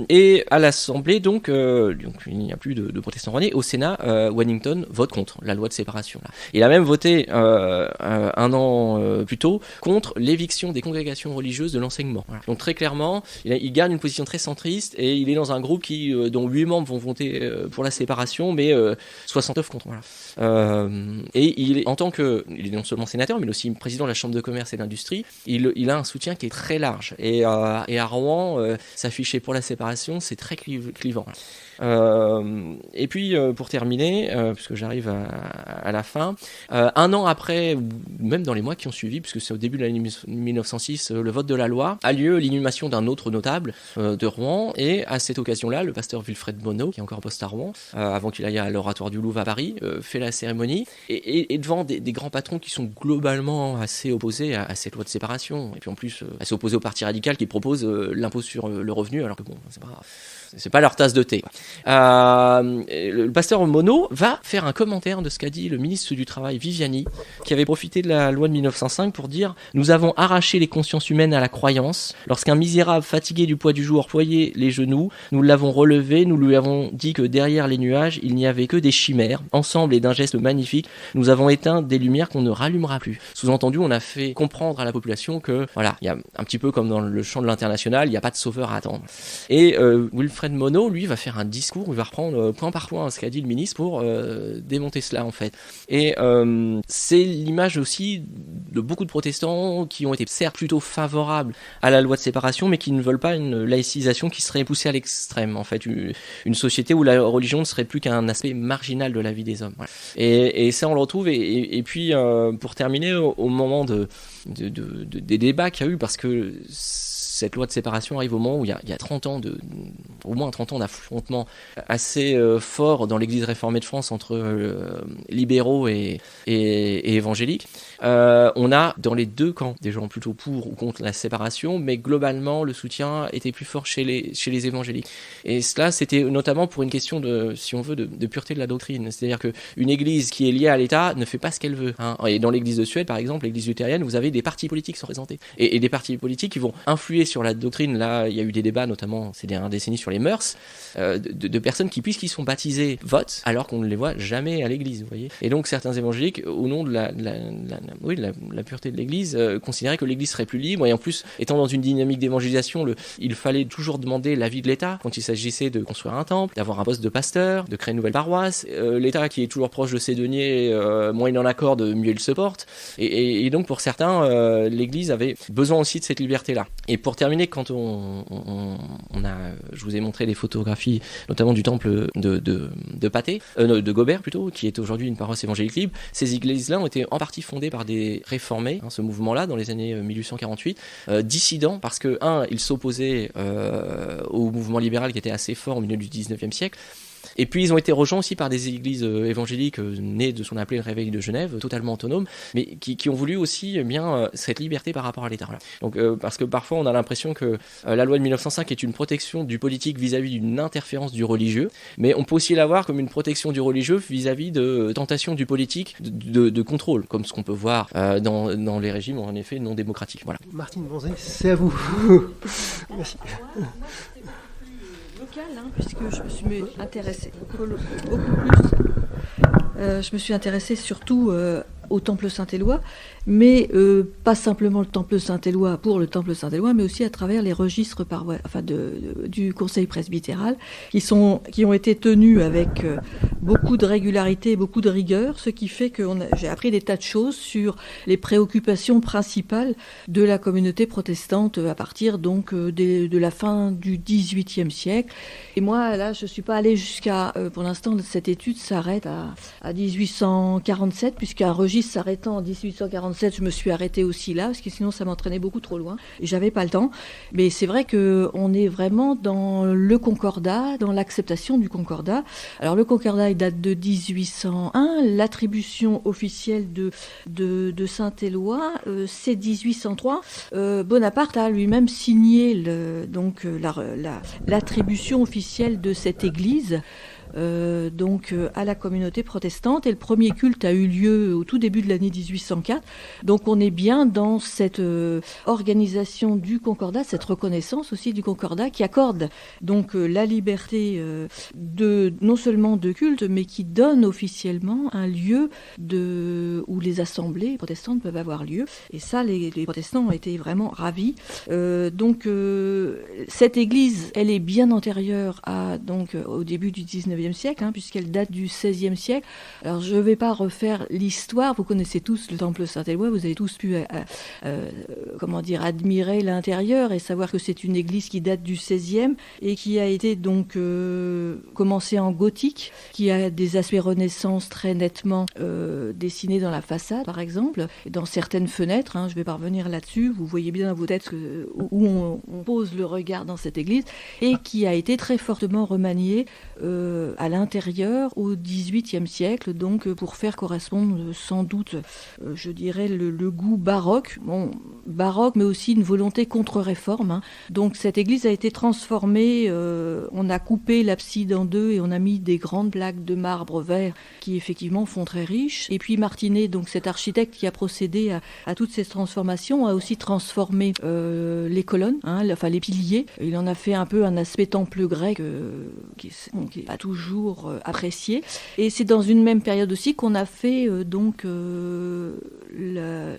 Et à l'Assemblée, donc il n'y a plus de protestants reniés. Au Sénat, Waddington vote contre la loi de séparation. Là. Il a même voté un an plus tôt contre l'éviction des congrégations religieuses de l'enseignement. Voilà. Donc très clairement, il garde une position très centriste et il est dans un groupe dont 8 membres vont voter pour la séparation, mais 69 contre. Voilà. Et il est non seulement sénateur, mais aussi président de la Chambre de commerce et d'industrie. Il a un soutien qui est très large. Et à Rouen, s'afficher pour la séparation, c'est très clivant. Et puis, pour terminer, puisque j'arrive à la fin, un an après, ou même dans les mois qui ont suivi, puisque c'est au début de l'année 1906, le vote de la loi, a lieu l'inhumation d'un autre notable de Rouen, et à cette occasion-là, le pasteur Wilfred Bonneau, qui est encore poste à Rouen, avant qu'il aille à l'Oratoire du Louvre à Paris, fait la cérémonie, et devant des grands patrons qui sont globalement assez opposés à cette loi de séparation, et puis en plus assez opposés au parti radical qui propose l'impôt sur le revenu, alors que bon, c'est pas leur tasse de thé. Le pasteur Monod va faire un commentaire de ce qu'a dit le ministre du Travail, Viviani, qui avait profité de la loi de 1905 pour dire « Nous avons arraché les consciences humaines à la croyance. Lorsqu'un misérable fatigué du poids du jour ployait les genoux, nous l'avons relevé, nous lui avons dit que derrière les nuages, il n'y avait que des chimères. Ensemble et d'un geste magnifique, nous avons éteint des lumières qu'on ne rallumera plus. » Sous-entendu, on a fait comprendre à la population que, voilà, il y a un petit peu comme dans le champ de l'international, il n'y a pas de sauveur à attendre. Et Wilfred Monod, lui, va faire un discours, il va reprendre point par point ce qu'a dit le ministre pour démonter cela, en fait. Et c'est l'image aussi de beaucoup de protestants qui ont été certes plutôt favorables à la loi de séparation, mais qui ne veulent pas une laïcisation qui serait poussée à l'extrême, en fait. Une société où la religion ne serait plus qu'un aspect marginal de la vie des hommes. Voilà. Et ça, on le retrouve. Et puis, pour terminer, au moment des débats qu'il y a eu, parce que cette loi de séparation arrive au moment où il y a 30 ans au moins 30 ans d'affrontement assez fort dans l'Église réformée de France entre libéraux et évangéliques. On a dans les deux camps des gens plutôt pour ou contre la séparation, mais globalement le soutien était plus fort chez les évangéliques. Et cela, c'était notamment pour une question si on veut, de pureté de la doctrine. C'est-à-dire qu'une église qui est liée à l'État ne fait pas ce qu'elle veut. Hein. Et dans l'église de Suède, par exemple, l'église luthérienne, vous avez des partis politiques qui sont représentés. Et des partis politiques qui vont influer sur la doctrine. Là, il y a eu des débats, notamment ces dernières décennies, sur les mœurs, de personnes qui, puisqu'ils sont baptisés, votent, alors qu'on ne les voit jamais à l'église, vous voyez. Et donc, certains évangéliques, au nom de la pureté de l'église, considéraient que l'église serait plus libre. Et en plus, étant dans une dynamique d'évangélisation, il fallait toujours demander l'avis de l'État quand il s'agissait de construire un temple, d'avoir un poste de pasteur, de créer une nouvelle paroisse. L'État qui est toujours proche de ses deniers, moins il en accorde, mieux il se porte. Et donc, pour certains, l'église avait besoin aussi de cette liberté-là. Et pour terminer, quand je vous ai montré des photographies, notamment du temple de Patay, de Gobert plutôt, qui est aujourd'hui une paroisse évangélique libre. Ces églises-là ont été en partie fondées par des réformés, ce mouvement-là, dans les années 1848, dissidents, parce que, ils s'opposaient au mouvement libéral qui était assez fort au milieu du 19e siècle. Et puis ils ont été rejoints aussi par des églises évangéliques nées de ce qu'on appelait le réveil de Genève, totalement autonomes, mais qui ont voulu aussi cette liberté par rapport à l'État. Voilà. Donc, parce que parfois on a l'impression que la loi de 1905 est une protection du politique vis-à-vis d'une interférence du religieux, mais on peut aussi la voir comme une protection du religieux vis-à-vis de tentations du politique de contrôle, comme ce qu'on peut voir dans les régimes en effet non démocratiques. Voilà. Martine Bonzé, c'est à vous. Merci. Puisque je me suis intéressée beaucoup plus. Je me suis intéressée surtout au Temple Saint-Éloi, mais pas simplement le Temple Saint-Éloi pour le Temple Saint-Éloi, mais aussi à travers les registres du Conseil presbytéral, qui ont été tenus avec beaucoup de régularité et beaucoup de rigueur, ce qui fait que j'ai appris des tas de choses sur les préoccupations principales de la communauté protestante à partir donc de la fin du XVIIIe siècle. Et moi, là, je ne suis pas allée jusqu'à... pour l'instant, cette étude s'arrête à 1847, puisqu'un registre s'arrêtant en 1847, je me suis arrêtée aussi là, parce que sinon ça m'entraînait beaucoup trop loin, et j'avais pas le temps. Mais c'est vrai qu'on est vraiment dans le concordat, dans l'acceptation du concordat. Alors le concordat, il date de 1801, l'attribution officielle de Saint-Éloi, c'est 1803. Bonaparte a lui-même signé l'attribution officielle de cette église. À la communauté protestante, et le premier culte a eu lieu au tout début de l'année 1804. Donc on est bien dans cette organisation du concordat, cette reconnaissance aussi du concordat qui accorde donc la liberté non seulement de culte, mais qui donne officiellement un lieu où les assemblées protestantes peuvent avoir lieu. Et ça, les protestants ont été vraiment ravis. Cette église, elle est bien antérieure au début du 19e siècle, puisqu'elle date du XVIe siècle. Alors je ne vais pas refaire l'histoire, vous connaissez tous le temple Saint-Éloi, vous avez tous pu admirer l'intérieur et savoir que c'est une église qui date du XVIe et qui a été donc commencée en gothique, qui a des aspects Renaissance très nettement dessinés dans la façade par exemple, et dans certaines fenêtres, je ne vais pas revenir là-dessus, vous voyez bien dans vos têtes où on pose le regard dans cette église, et qui a été très fortement remaniée à l'intérieur au XVIIIe siècle, donc pour faire correspondre sans doute, je dirais, le goût baroque, mais aussi une volonté contre-réforme. Hein. Donc cette église a été transformée, on a coupé l'abside en deux et on a mis des grandes plaques de marbre vert qui effectivement font très riche. Et puis Martinet, donc cet architecte qui a procédé à toutes ces transformations, a aussi transformé les colonnes, les piliers. Il en a fait un peu un aspect temple grec qui n'est pas toujours apprécié. Et c'est dans une même période aussi qu'on a fait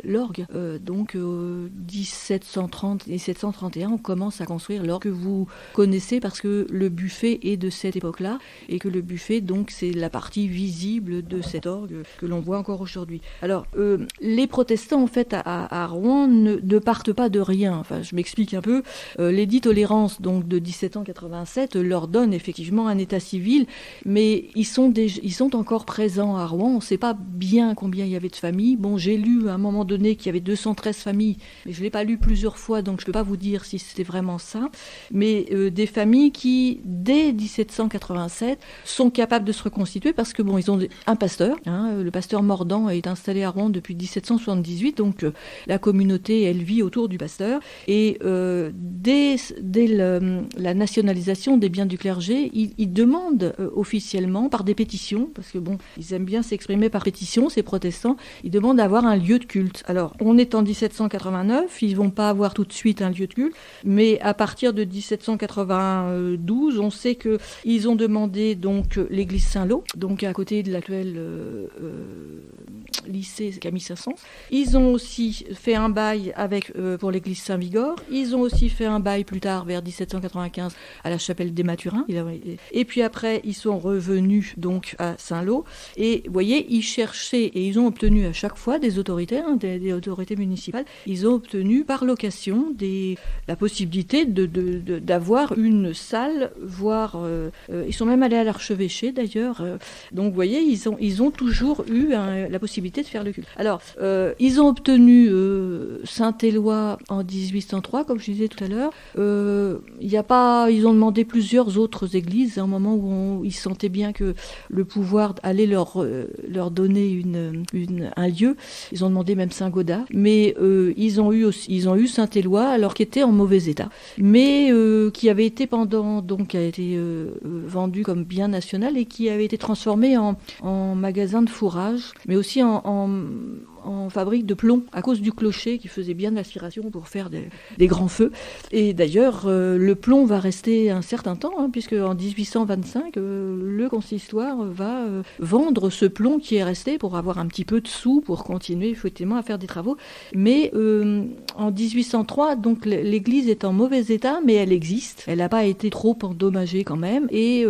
l'orgue. Donc 1730 et 1731, on commence à construire l'orgue que vous connaissez parce que le buffet est de cette époque-là et que le buffet, donc, c'est la partie visible de cet orgue que l'on voit encore aujourd'hui. Alors, les protestants, en fait, à Rouen ne partent pas de rien. Enfin, je m'explique un peu. L'édit Tolérance, donc, de 1787 leur donne effectivement un état civil, mais ils sont encore présents à Rouen. On ne sait pas bien combien il y avait de familles. Bon, j'ai lu à un moment donné qu'il y avait 213 familles, mais je ne l'ai pas lu plusieurs fois, donc je ne peux pas vous dire si c'était vraiment ça. Mais des familles qui, dès 1787, sont capables de se reconstituer parce que, ils ont un pasteur. Le pasteur Mordant est installé à Rouen depuis 1778, donc la communauté, elle vit autour du pasteur. Et dès la nationalisation des biens du clergé, ils demandent officiellement, par des pétitions, parce que ils aiment bien s'exprimer par pétition, ces protestants, ils demandent d'avoir un lieu de culte. Alors, on est en 1789, ils ne vont pas avoir tout de suite un lieu de culte, mais à partir de 1792, on sait qu'ils ont demandé donc l'église Saint-Lô, donc à côté de l'actuel lycée Camille Saint-Saëns. Ils ont aussi fait un bail pour l'église Saint-Vigor. Ils ont aussi fait un bail plus tard, vers 1795, à la chapelle des Mathurins. Et puis après, ils sont revenus donc à Saint-Lô. Et vous voyez, ils cherchaient et ils ont obtenu à chaque fois des autorités, des autorités municipales. Ils ont obtenu par location la possibilité d'avoir une salle, voire ils sont même allés à l'archevêché d'ailleurs. Donc vous voyez, ils ont toujours eu la possibilité de faire le culte. Alors, ils ont obtenu Saint-Éloi en 1803, comme je disais tout à l'heure. Ils ont demandé plusieurs autres églises, à un moment où ils sentaient bien que le pouvoir allait leur donner un lieu. Ils ont demandé même Saint-Gaudat, mais ils ont eu Saint-Éloi, alors qui était en mauvais état, mais qui avait été vendu comme bien national et qui avait été transformé en magasin de fourrage, mais aussi en fabrique de plomb à cause du clocher qui faisait bien de l'aspiration pour faire des grands feux. Et d'ailleurs, le plomb va rester un certain temps, puisque en 1825, le consistoire va vendre ce plomb qui est resté pour avoir un petit peu de sous pour continuer effectivement à faire des travaux. Mais en 1803, donc l'église est en mauvais état, mais elle existe. Elle n'a pas été trop endommagée quand même. Et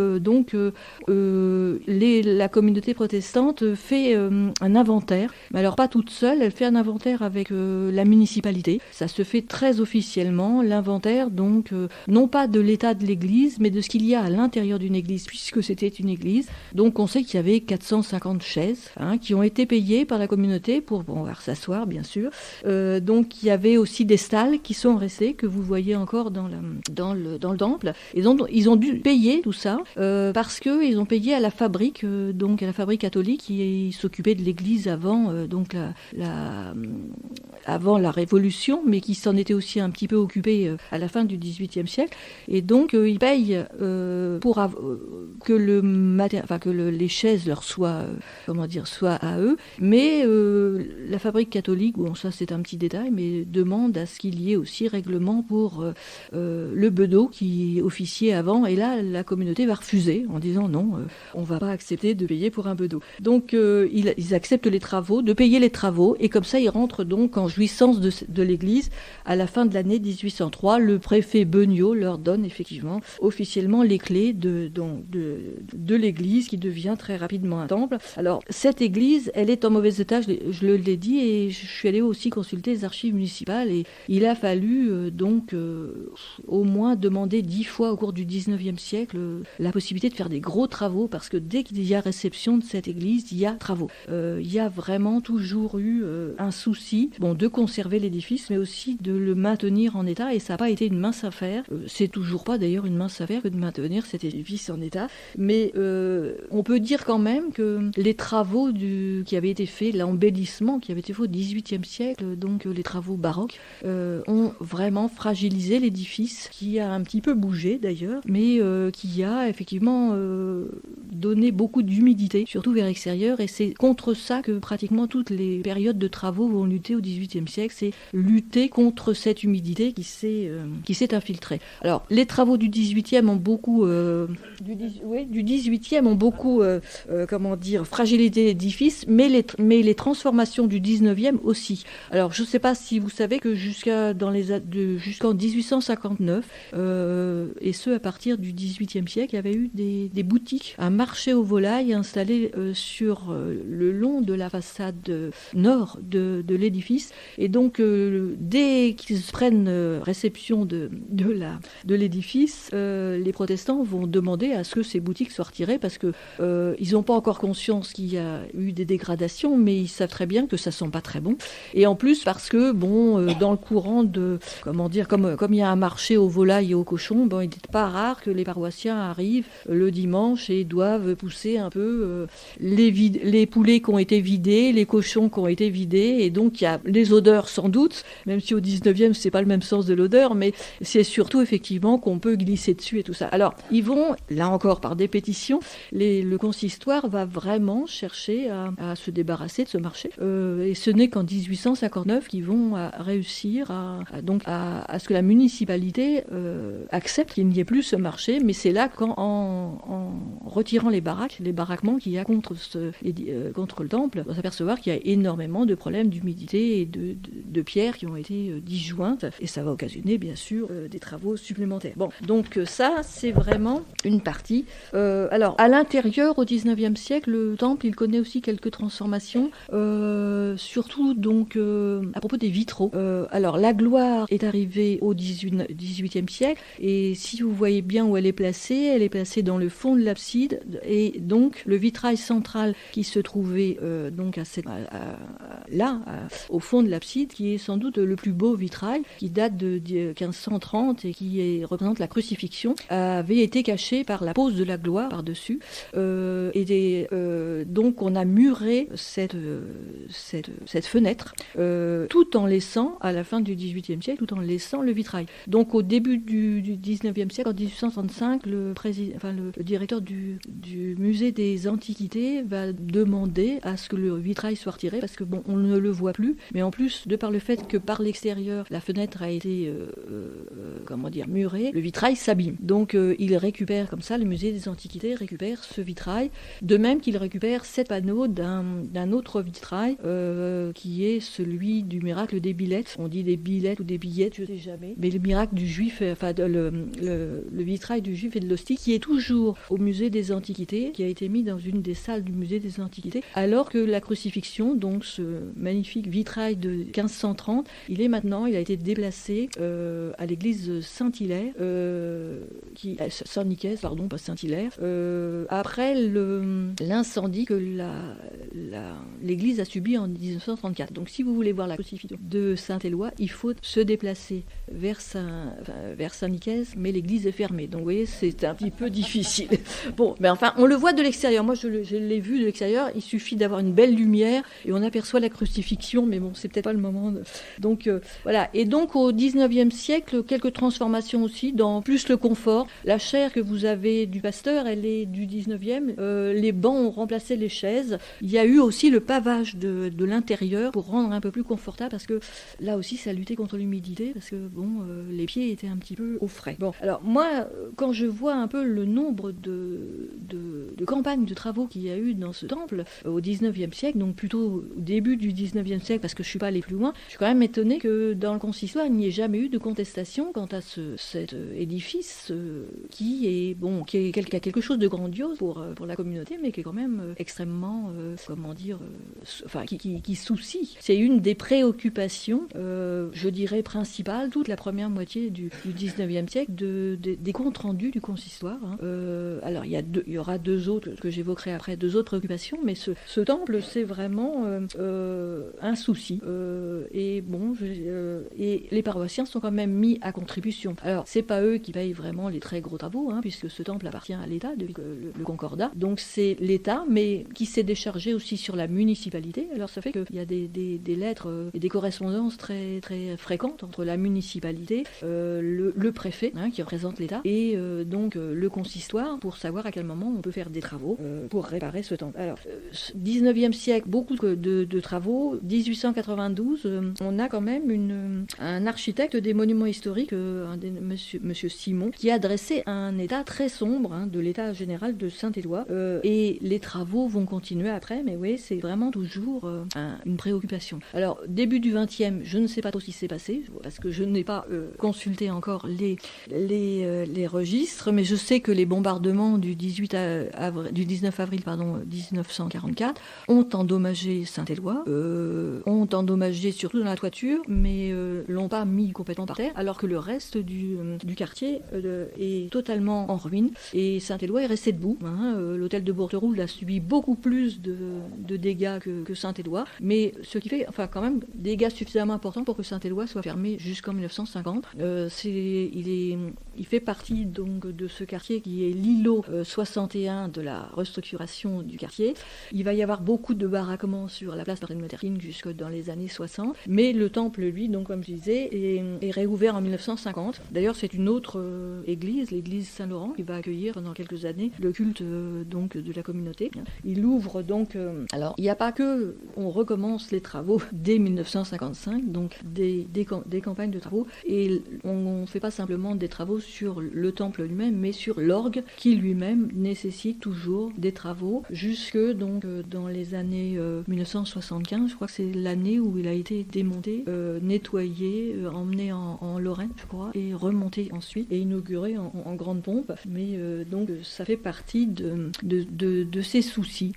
la communauté protestante fait un inventaire, mais alors pas toute seule, elle fait un inventaire avec la municipalité. Ça se fait très officiellement, l'inventaire, donc non pas de l'état de l'église, mais de ce qu'il y a à l'intérieur d'une église, puisque c'était une église. Donc on sait qu'il y avait 450 chaises qui ont été payées par la communauté pour pouvoir s'asseoir, bien sûr. Donc il y avait aussi des stalles qui sont restées, que vous voyez encore dans le temple. Et donc ils ont dû payer tout ça parce qu'ils ont payé à la fabrique, donc à la fabrique catholique qui s'occupait de l'église avant avant la Révolution, mais qui s'en était aussi un petit peu occupé à la fin du XVIIIe siècle. Et donc, ils payent pour que les chaises leur soient à eux. Mais la fabrique catholique, ça c'est un petit détail, mais demande à ce qu'il y ait aussi règlement pour le bedeau qui officiait avant. Et là, la communauté va refuser en disant non, on ne va pas accepter de payer pour un bedeau. Donc, ils acceptent de payer les travaux, et comme ça ils rentrent donc en jouissance de l'église. À la fin de l'année 1803, le préfet Beugnot leur donne effectivement officiellement les clés de l'église, qui devient très rapidement un temple. Alors cette église, elle est en mauvais état, je l'ai dit, et je suis allée aussi consulter les archives municipales, et il a fallu au moins demander 10 fois au cours du 19e siècle la possibilité de faire des gros travaux, parce que dès qu'il y a réception de cette église, il y a travaux. Il y a vraiment toujours toujours eu un souci de conserver l'édifice, mais aussi de le maintenir en état, et ça n'a pas été une mince affaire. C'est toujours pas d'ailleurs une mince affaire que de maintenir cet édifice en état, mais on peut dire quand même que les travaux qui avaient été faits, l'embellissement qui avait été fait au XVIIIe siècle, donc les travaux baroques, ont vraiment fragilisé l'édifice, qui a un petit peu bougé d'ailleurs, mais qui a effectivement donné beaucoup d'humidité, surtout vers l'extérieur, et c'est contre ça que pratiquement toutes les périodes de travaux vont lutter au XVIIIe siècle, c'est lutter contre cette humidité qui s'est infiltrée. Alors, les travaux du XVIIIe ont beaucoup, fragilisé l'édifice, mais les transformations du XIXe aussi. Alors, je ne sais pas si vous savez que jusqu'en 1859, et ce à partir du XVIIIe siècle, il y avait eu des boutiques, un marché aux volailles installé sur le long de la façade nord de l'édifice. Et donc, dès qu'ils prennent réception de l'édifice, les protestants vont demander à ce que ces boutiques soient retirées, parce que ils n'ont pas encore conscience qu'il y a eu des dégradations, mais ils savent très bien que ça sent pas très bon. Et en plus, parce que dans le courant de, comme il y a un marché aux volailles et aux cochons, il n'est pas rare que les paroissiens arrivent le dimanche et doivent pousser un peu les poulets qui ont été vidés, les cochons qui ont été vidés, et donc il y a les odeurs sans doute, même si au 19e c'est pas le même sens de l'odeur, mais c'est surtout effectivement qu'on peut glisser dessus et tout ça. Alors ils vont, là encore par des pétitions, le consistoire va vraiment chercher à se débarrasser de ce marché, et ce n'est qu'en 1859 qu'ils vont réussir à ce que la municipalité accepte qu'il n'y ait plus ce marché, mais c'est là en retirant les baraquements qu'il y a contre le temple, on va s'apercevoir qu'il y a énormément de problèmes d'humidité et de pierres qui ont été disjointes, et ça va occasionner bien sûr des travaux supplémentaires. Bon, donc ça c'est vraiment une partie. Alors à l'intérieur, au 19e siècle, le temple il connaît aussi quelques transformations, surtout donc à propos des vitraux. Alors la gloire est arrivée au 18e siècle, et si vous voyez bien où elle est placée dans le fond de l'abside, et donc le vitrail central qui se trouvait donc au fond de l'abside, qui est sans doute le plus beau vitrail, qui date de 1530 et qui représente la crucifixion, avait été caché par la pose de la gloire par-dessus, donc on a muré cette fenêtre, tout en laissant, à la fin du XVIIIe siècle, tout en laissant le vitrail. Donc au début du XIXe siècle, en 1865, le directeur du musée des Antiquités va demander à ce que le vitrail soit retiré, parce que on ne le voit plus, mais en plus, de par le fait que par l'extérieur, la fenêtre a été murée, le vitrail s'abîme. Donc il récupère comme ça, le musée des Antiquités récupère ce vitrail, de même qu'il récupère 7 panneaux d'un autre vitrail qui est celui du miracle des billettes. On dit des billettes ou des billettes, je ne sais jamais, mais le miracle du juif, le vitrail du juif et de l'hostie, qui est toujours au musée des Antiquités, qui a été mis dans une des salles du musée des Antiquités, alors que la crucifixion, donc ce magnifique vitrail de 1530, il a été déplacé à l'église Saint-Hilaire, Saint-Nicaise, pardon, pas Saint-Hilaire, après l'incendie que l'église a subi en 1934. Donc si vous voulez voir la crucifixion de Saint-Éloi, il faut se déplacer vers Saint-Nicaise, mais l'église est fermée. Donc vous voyez, c'est un petit peu difficile. Bon, mais enfin, on le voit de l'extérieur. Moi, je l'ai vu de l'extérieur. Il suffit d'avoir une belle lumière et on aperçoit la crucifixion, mais bon, c'est peut-être pas le moment. Donc voilà. Et donc au 19e siècle, quelques transformations aussi, dans plus le confort. La chaire que vous avez du pasteur, elle est du 19e. Les bancs ont remplacé les chaises. Il y a eu aussi le pavage de l'intérieur pour rendre un peu plus confortable, parce que là aussi, ça a lutté contre l'humidité, parce que les pieds étaient un petit peu au frais. Bon, alors moi, quand je vois un peu le nombre de campagnes de travaux qu'il y a eu dans ce temple au 19e siècle, donc plutôt au début du 19e siècle, parce que je ne suis pas allée plus loin, je suis quand même étonnée que dans le consistoire, il n'y ait jamais eu de contestation quant à cet édifice qui a quelque chose de grandiose pour la communauté, mais qui est quand même extrêmement, qui soucie. C'est une des préoccupations, je dirais, principales, toute la première moitié du 19e siècle, des comptes rendus du consistoire. Alors, il y y aura deux autres que j'évoquerai après, deux autres préoccupations, mais ce temple, c'est vraiment un souci. Et les paroissiens sont quand même mis à contribution. Alors, c'est pas eux qui payent vraiment les très gros travaux, puisque ce temple appartient à l'État depuis le Concordat. Donc c'est l'État, mais qui s'est déchargé aussi sur la municipalité. Alors ça fait qu'il y a des lettres et des correspondances très, très fréquentes entre la municipalité, le préfet, qui représente l'État, et donc le consistoire, pour savoir à quel moment on peut faire des travaux pour réparer ce temple. Alors, 19e siècle, beaucoup de travaux. 1892, on a quand même un architecte des monuments historiques, monsieur Simon, qui a dressé un état très sombre de l'état général de Saint-Éloi. Et les travaux vont continuer après, mais oui, c'est vraiment toujours une préoccupation. Alors, début du 20e, je ne sais pas trop ce qui s'est passé, parce que je n'ai pas consulté encore les registres, mais je sais que les bombardements du 19 avril 1944 ont endommagé Saint-Éloi, ont endommagé surtout dans la toiture, mais l'ont pas mis complètement par terre, alors que le reste du quartier est totalement en ruine, et Saint-Éloi est resté debout. L'hôtel de Bourteroule a subi beaucoup plus de dégâts que Saint-Éloi, mais ce qui fait quand même des dégâts suffisamment importants pour que Saint-Éloi soit fermé jusqu'en 1950. Il fait partie donc de ce quartier qui est l'îlot 61 de la restructuration du quartier. Il va y avoir beaucoup de baraquements sur la place Martin Luther King jusque dans les années 60, mais le temple, lui, donc comme je disais, est réouvert en 1950. D'ailleurs, c'est une autre église, l'église Saint-Laurent, qui va accueillir pendant quelques années le culte donc de la communauté. Il ouvre donc... alors, il n'y a pas que on recommence les travaux dès 1955, donc des campagnes de travaux, et on ne fait pas simplement des travaux sur le temple lui-même, mais sur l'orgue qui lui-même nécessite toujours des travaux jusque donc dans les années 1975. Je crois que c'est l'année où il a été démonté, nettoyé, emmené en Lorraine, je crois, et remonté ensuite et inauguré en grande pompe. Mais donc ça fait partie de ces soucis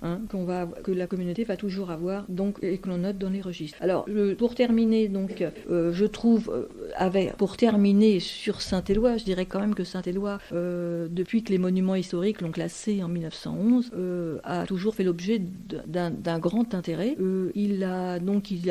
que la communauté va toujours avoir, donc, et que l'on note dans les registres. Alors pour terminer, donc je trouve pour terminer sur Saint-Éloi, je dirais quand même que Saint-Éloi, depuis que les monuments historiques l'ont classé en 1911, a toujours fait l'objet d'un grand intérêt. Il a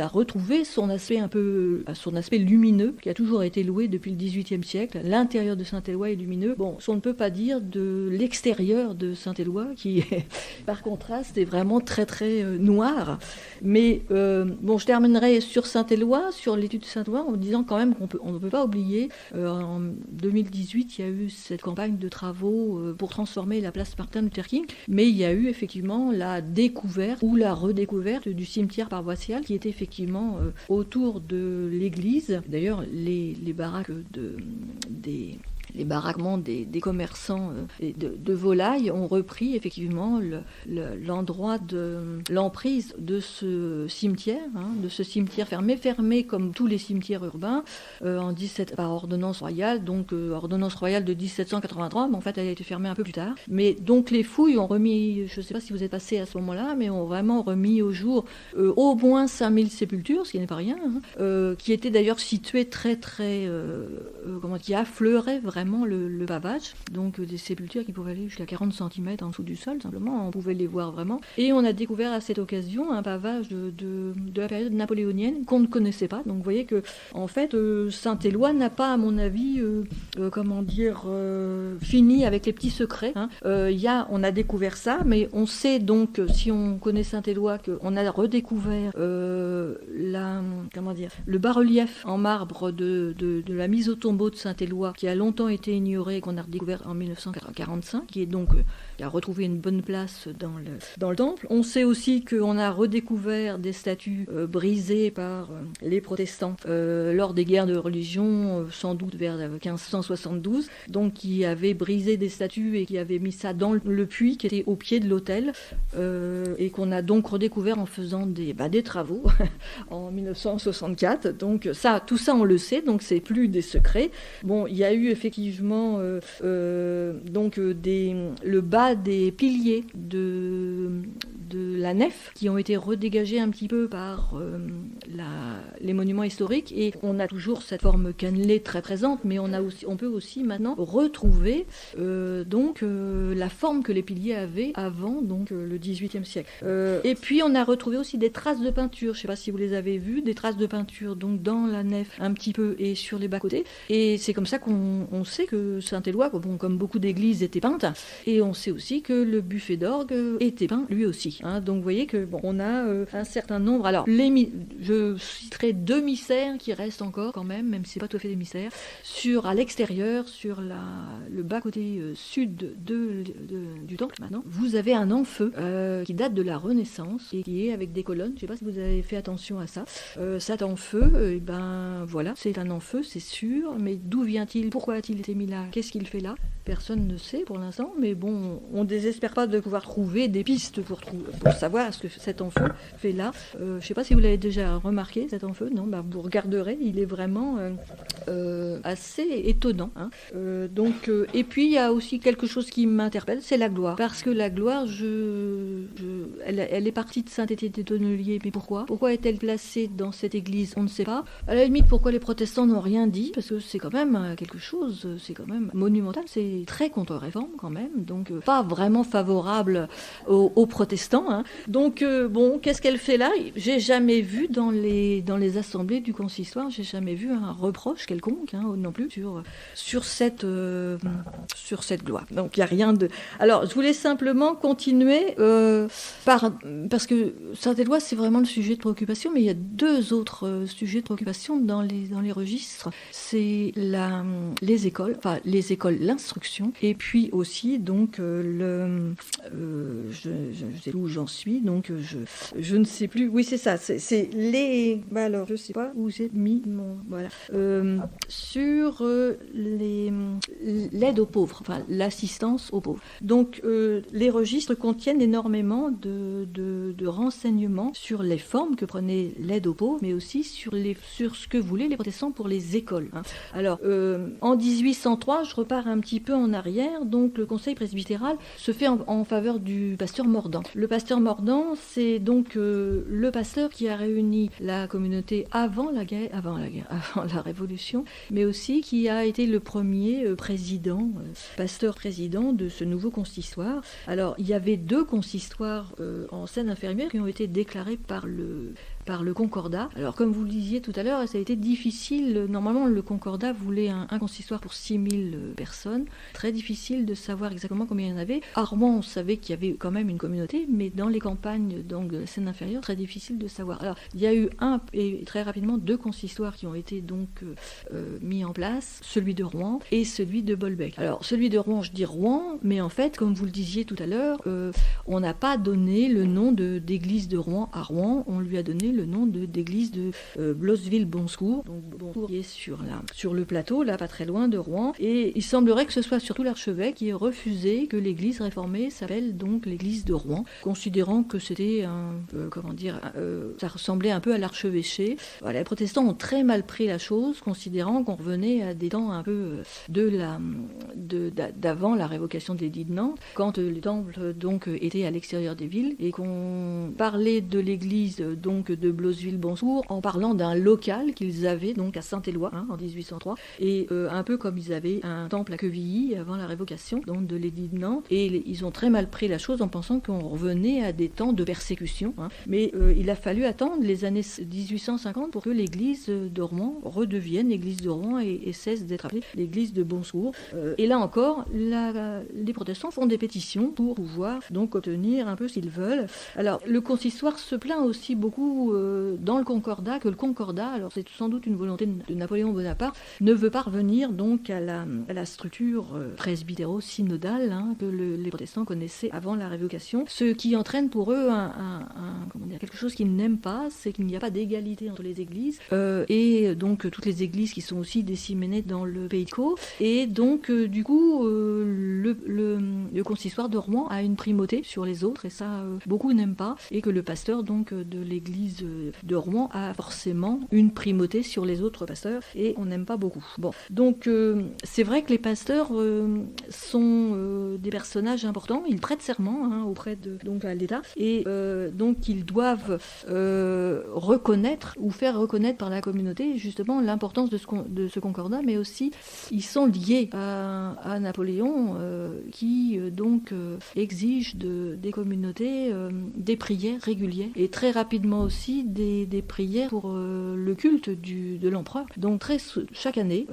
retrouvé son aspect lumineux, qui a toujours été loué depuis le XVIIIe siècle. L'intérieur de Saint-Éloi est lumineux. Bon, on ne peut pas dire de l'extérieur de Saint-Éloi, qui est, par contraste, est vraiment très très noir. Mais je terminerai sur Saint-Éloi, sur l'étude de Saint-Éloi, en disant quand même qu'on ne peut pas oublier, en 2018, il y a eu cette campagne de travaux pour transformer la place Martin Luther King, mais il y a eu effectivement la découverte ou la redécouverte du cimetière paroissial qui était effectivement autour de l'église. D'ailleurs, les baraques les baraquements des commerçants de volailles ont repris effectivement l'endroit de l'emprise de ce cimetière, fermé comme tous les cimetières urbains par ordonnance royale, donc ordonnance royale de 1783, mais en fait elle a été fermée un peu plus tard. Mais donc les fouilles ont remis, je ne sais pas si vous êtes passé à ce moment-là, mais ont vraiment remis au jour au moins 5000 sépultures, ce qui n'est pas rien, qui étaient d'ailleurs situées très très, qui affleuraient vraiment le pavage, donc des sépultures qui pouvaient aller jusqu'à 40 cm en dessous du sol, simplement, on pouvait les voir vraiment. Et on a découvert à cette occasion un pavage de la période napoléonienne qu'on ne connaissait pas. Donc vous voyez que, en fait, Saint-Éloi n'a pas, à mon avis, fini avec les petits secrets. On a découvert ça, mais on sait donc, si on connaît Saint-Éloi, qu'on a redécouvert le bas-relief en marbre de la mise au tombeau de Saint-Éloi, qui a longtemps été ignoré et qu'on a redécouvert en 1945, qui a retrouvé une bonne place dans le temple. On sait aussi qu'on a redécouvert des statues brisées par les protestants lors des guerres de religion, sans doute vers 1572, donc qui avaient brisé des statues et qui avaient mis ça dans le puits qui était au pied de l'autel, et qu'on a donc redécouvert en faisant des travaux en 1964. Donc tout ça on le sait, donc c'est plus des secrets. Bon, il y a eu effectivement effectivement le bas des piliers de la nef qui ont été redégagés un petit peu par les monuments historiques, et on a toujours cette forme cannelée très présente, mais on peut aussi maintenant retrouver la forme que les piliers avaient avant le XVIIIe siècle. Et puis on a retrouvé aussi des traces de peinture, je ne sais pas si vous les avez vues, des traces de peinture donc dans la nef un petit peu et sur les bas-côtés, et c'est comme ça qu'on sait que Saint-Éloi, comme beaucoup d'églises, était peinte, et on sait aussi que le buffet d'orgue était peint lui aussi. Donc vous voyez que on a un certain nombre. Alors je citerai 2 mystères qui restent encore quand même si c'est pas tout à fait des mystères. À l'extérieur, sur le bas-côté sud du temple, maintenant, vous avez un amphieu qui date de la Renaissance et qui est avec des colonnes. Je sais pas si vous avez fait attention à ça. Cet amphieu, voilà, c'est un amphieu, c'est sûr, mais d'où vient-il? Pourquoi a-t-il été mis là? Qu'est-ce qu'il fait là? Personne ne sait pour l'instant, mais bon, on ne désespère pas de pouvoir trouver des pistes pour savoir ce que cet amphieu fait là. Je ne sais pas si vous l'avez déjà remarqué, cet amphieu. Non, vous regarderez, il est vraiment assez étonnant. Et puis il y a aussi quelque chose qui m'interpelle, c'est la gloire. Parce que la gloire, elle est partie de Saint-Étienne des Tonneliers, mais pourquoi? Pourquoi est-elle placée dans cette église? On ne sait pas. À la limite, pourquoi les protestants n'ont rien dit? Parce que c'est quand même quelque chose, c'est quand même monumental, c'est très contre-réforme quand même, donc pas vraiment favorable aux protestants. Donc qu'est-ce qu'elle fait là? J'ai jamais vu dans les assemblées du consistoire, j'ai jamais vu un reproche quelconque non plus sur cette gloire. Donc il y a rien de. Alors je voulais simplement continuer parce que Saint-Éloi c'est vraiment le sujet de préoccupation, mais il y a 2 autres sujets de préoccupation dans les registres. C'est les écoles, l'instruction, et puis aussi donc je sais où j'en suis, donc je ne sais plus. Oui, c'est ça, c'est les. Alors je sais pas où j'ai mis mon sur l'aide aux pauvres, l'assistance aux pauvres. Donc les registres contiennent énormément de renseignements sur les formes que prenait l'aide aux pauvres, mais aussi sur ce que voulaient les protestants pour les écoles. Alors en 1803, je repars un petit peu en arrière, donc le conseil presbytéral se fait en faveur du pasteur Mordant. Le pasteur Mordant, c'est donc le pasteur qui a réuni la communauté avant la Révolution, mais aussi qui a été le premier pasteur président de ce nouveau consistoire. Alors, il y avait 2 consistoires en Seine-Inférieure qui ont été déclarés par le Concordat. Alors, comme vous le disiez tout à l'heure, ça a été difficile. Normalement, le Concordat voulait un consistoire pour 6000 personnes. Très difficile de savoir exactement combien il y en avait. À Rouen, on savait qu'il y avait quand même une communauté, mais dans les campagnes de Seine-Inférieure, très difficile de savoir. Alors, il y a eu très rapidement 2 consistoires qui ont été donc mis en place, celui de Rouen et celui de Bolbec. Alors, celui de Rouen, je dis Rouen, mais en fait, comme vous le disiez tout à l'heure, on n'a pas donné le nom d'église de Rouen à Rouen, on lui a donné le nom d'église de Blosville-Bonsecours, donc Bonsecours qui est sur le plateau, là, pas très loin de Rouen, et il semblerait que ce soit surtout l'archevêque qui ait refusé que l'église réformée s'appelle donc l'église de Rouen, considérant que c'était ça ressemblait un peu à l'archevêché. Voilà, les protestants ont très mal pris la chose, considérant qu'on revenait à des temps un peu d'avant la révocation de l'édit de Nantes, quand les temples donc étaient à l'extérieur des villes, et qu'on parlait de l'église donc de Blosville-Bonsecours en parlant d'un local qu'ils avaient donc à Saint-Éloi en 1803, et un peu comme ils avaient un temple à Quevilly avant la révocation donc de l'édit de Nantes, et ils ont très mal pris la chose en pensant qu'on revenait à des temps de persécution, mais il a fallu attendre les années 1850 pour que l'église de Rouen redevienne l'église de Rouen et cesse d'être appelée l'église de Bonsecours. Et là encore, les protestants font des pétitions pour pouvoir donc obtenir un peu ce qu'ils veulent. Alors le consistoire se plaint aussi beaucoup dans le Concordat que le Concordat, alors c'est sans doute une volonté de Napoléon Bonaparte, ne veut pas revenir donc à la structure presbytéro-synodale que les protestants connaissaient avant la révocation, ce qui entraîne pour eux quelque chose qu'ils n'aiment pas, c'est qu'il n'y a pas d'égalité entre les églises, et donc toutes les églises qui sont aussi disséminées dans le Pays de Caux, et donc du coup le consistoire de Rouen a une primauté sur les autres, et ça beaucoup n'aiment pas, et que le pasteur donc de l'église de Rouen a forcément une primauté sur les autres pasteurs et on n'aime pas beaucoup. Bon, donc c'est vrai que les pasteurs sont des personnages importants. Ils prêtent serment auprès donc à l'État et donc ils doivent reconnaître ou faire reconnaître par la communauté justement l'importance de ce concordat, mais aussi ils sont liés à Napoléon qui donc exige des communautés des prières régulières et très rapidement aussi des prières pour le culte de l'empereur. Donc chaque année,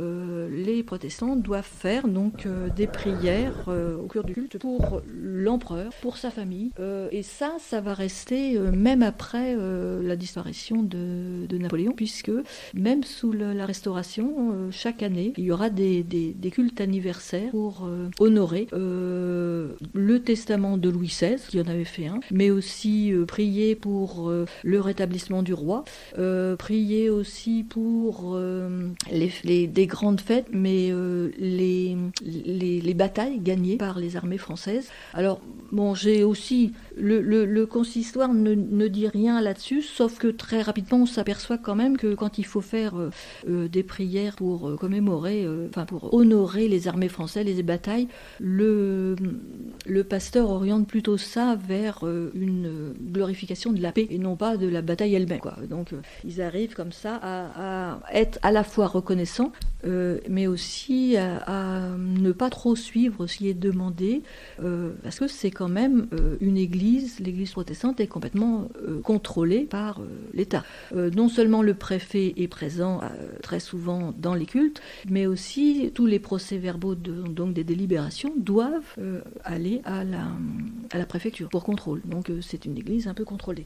les protestants doivent faire donc des prières au cœur du culte pour l'empereur, pour sa famille, et ça va rester même après la disparition de Napoléon, puisque même sous la Restauration, chaque année, il y aura des cultes anniversaires pour honorer le testament de Louis XVI, qui en avait fait un, mais aussi prier pour le rétablissement du roi, prier aussi pour des grandes fêtes, mais les batailles gagnées par les armées françaises. Alors, bon, j'ai aussi... Le consistoire ne dit rien là-dessus, sauf que très rapidement, on s'aperçoit quand même que quand il faut faire des prières pour commémorer, pour honorer les armées françaises, les batailles, le pasteur oriente plutôt ça vers une glorification de la paix et non pas de la bataille elle-même, quoi. Donc, ils arrivent comme ça à être à la fois reconnaissants, mais aussi à ne pas trop suivre ce qui est demandé, parce que c'est quand même l'église protestante est complètement contrôlée par l'État. Non seulement le préfet est présent très souvent dans les cultes, mais aussi tous les procès-verbaux donc des délibérations doivent aller à la préfecture pour contrôle. Donc c'est une église un peu contrôlée.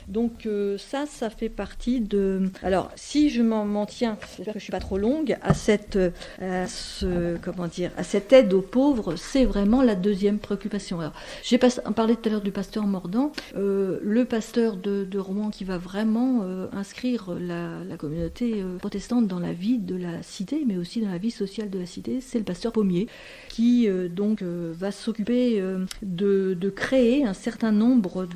Donc ça fait partie de... Alors si je m'en tiens, j'espère que je ne suis pas trop longue, à cette aide aux pauvres, c'est vraiment la deuxième préoccupation. Alors, j'ai parlé tout à l'heure du pasteur Mordant, le pasteur de Rouen qui va vraiment inscrire la communauté protestante dans la vie de la cité, mais aussi dans la vie sociale de la cité, c'est le pasteur Pommier, qui donc va s'occuper de créer un certain nombre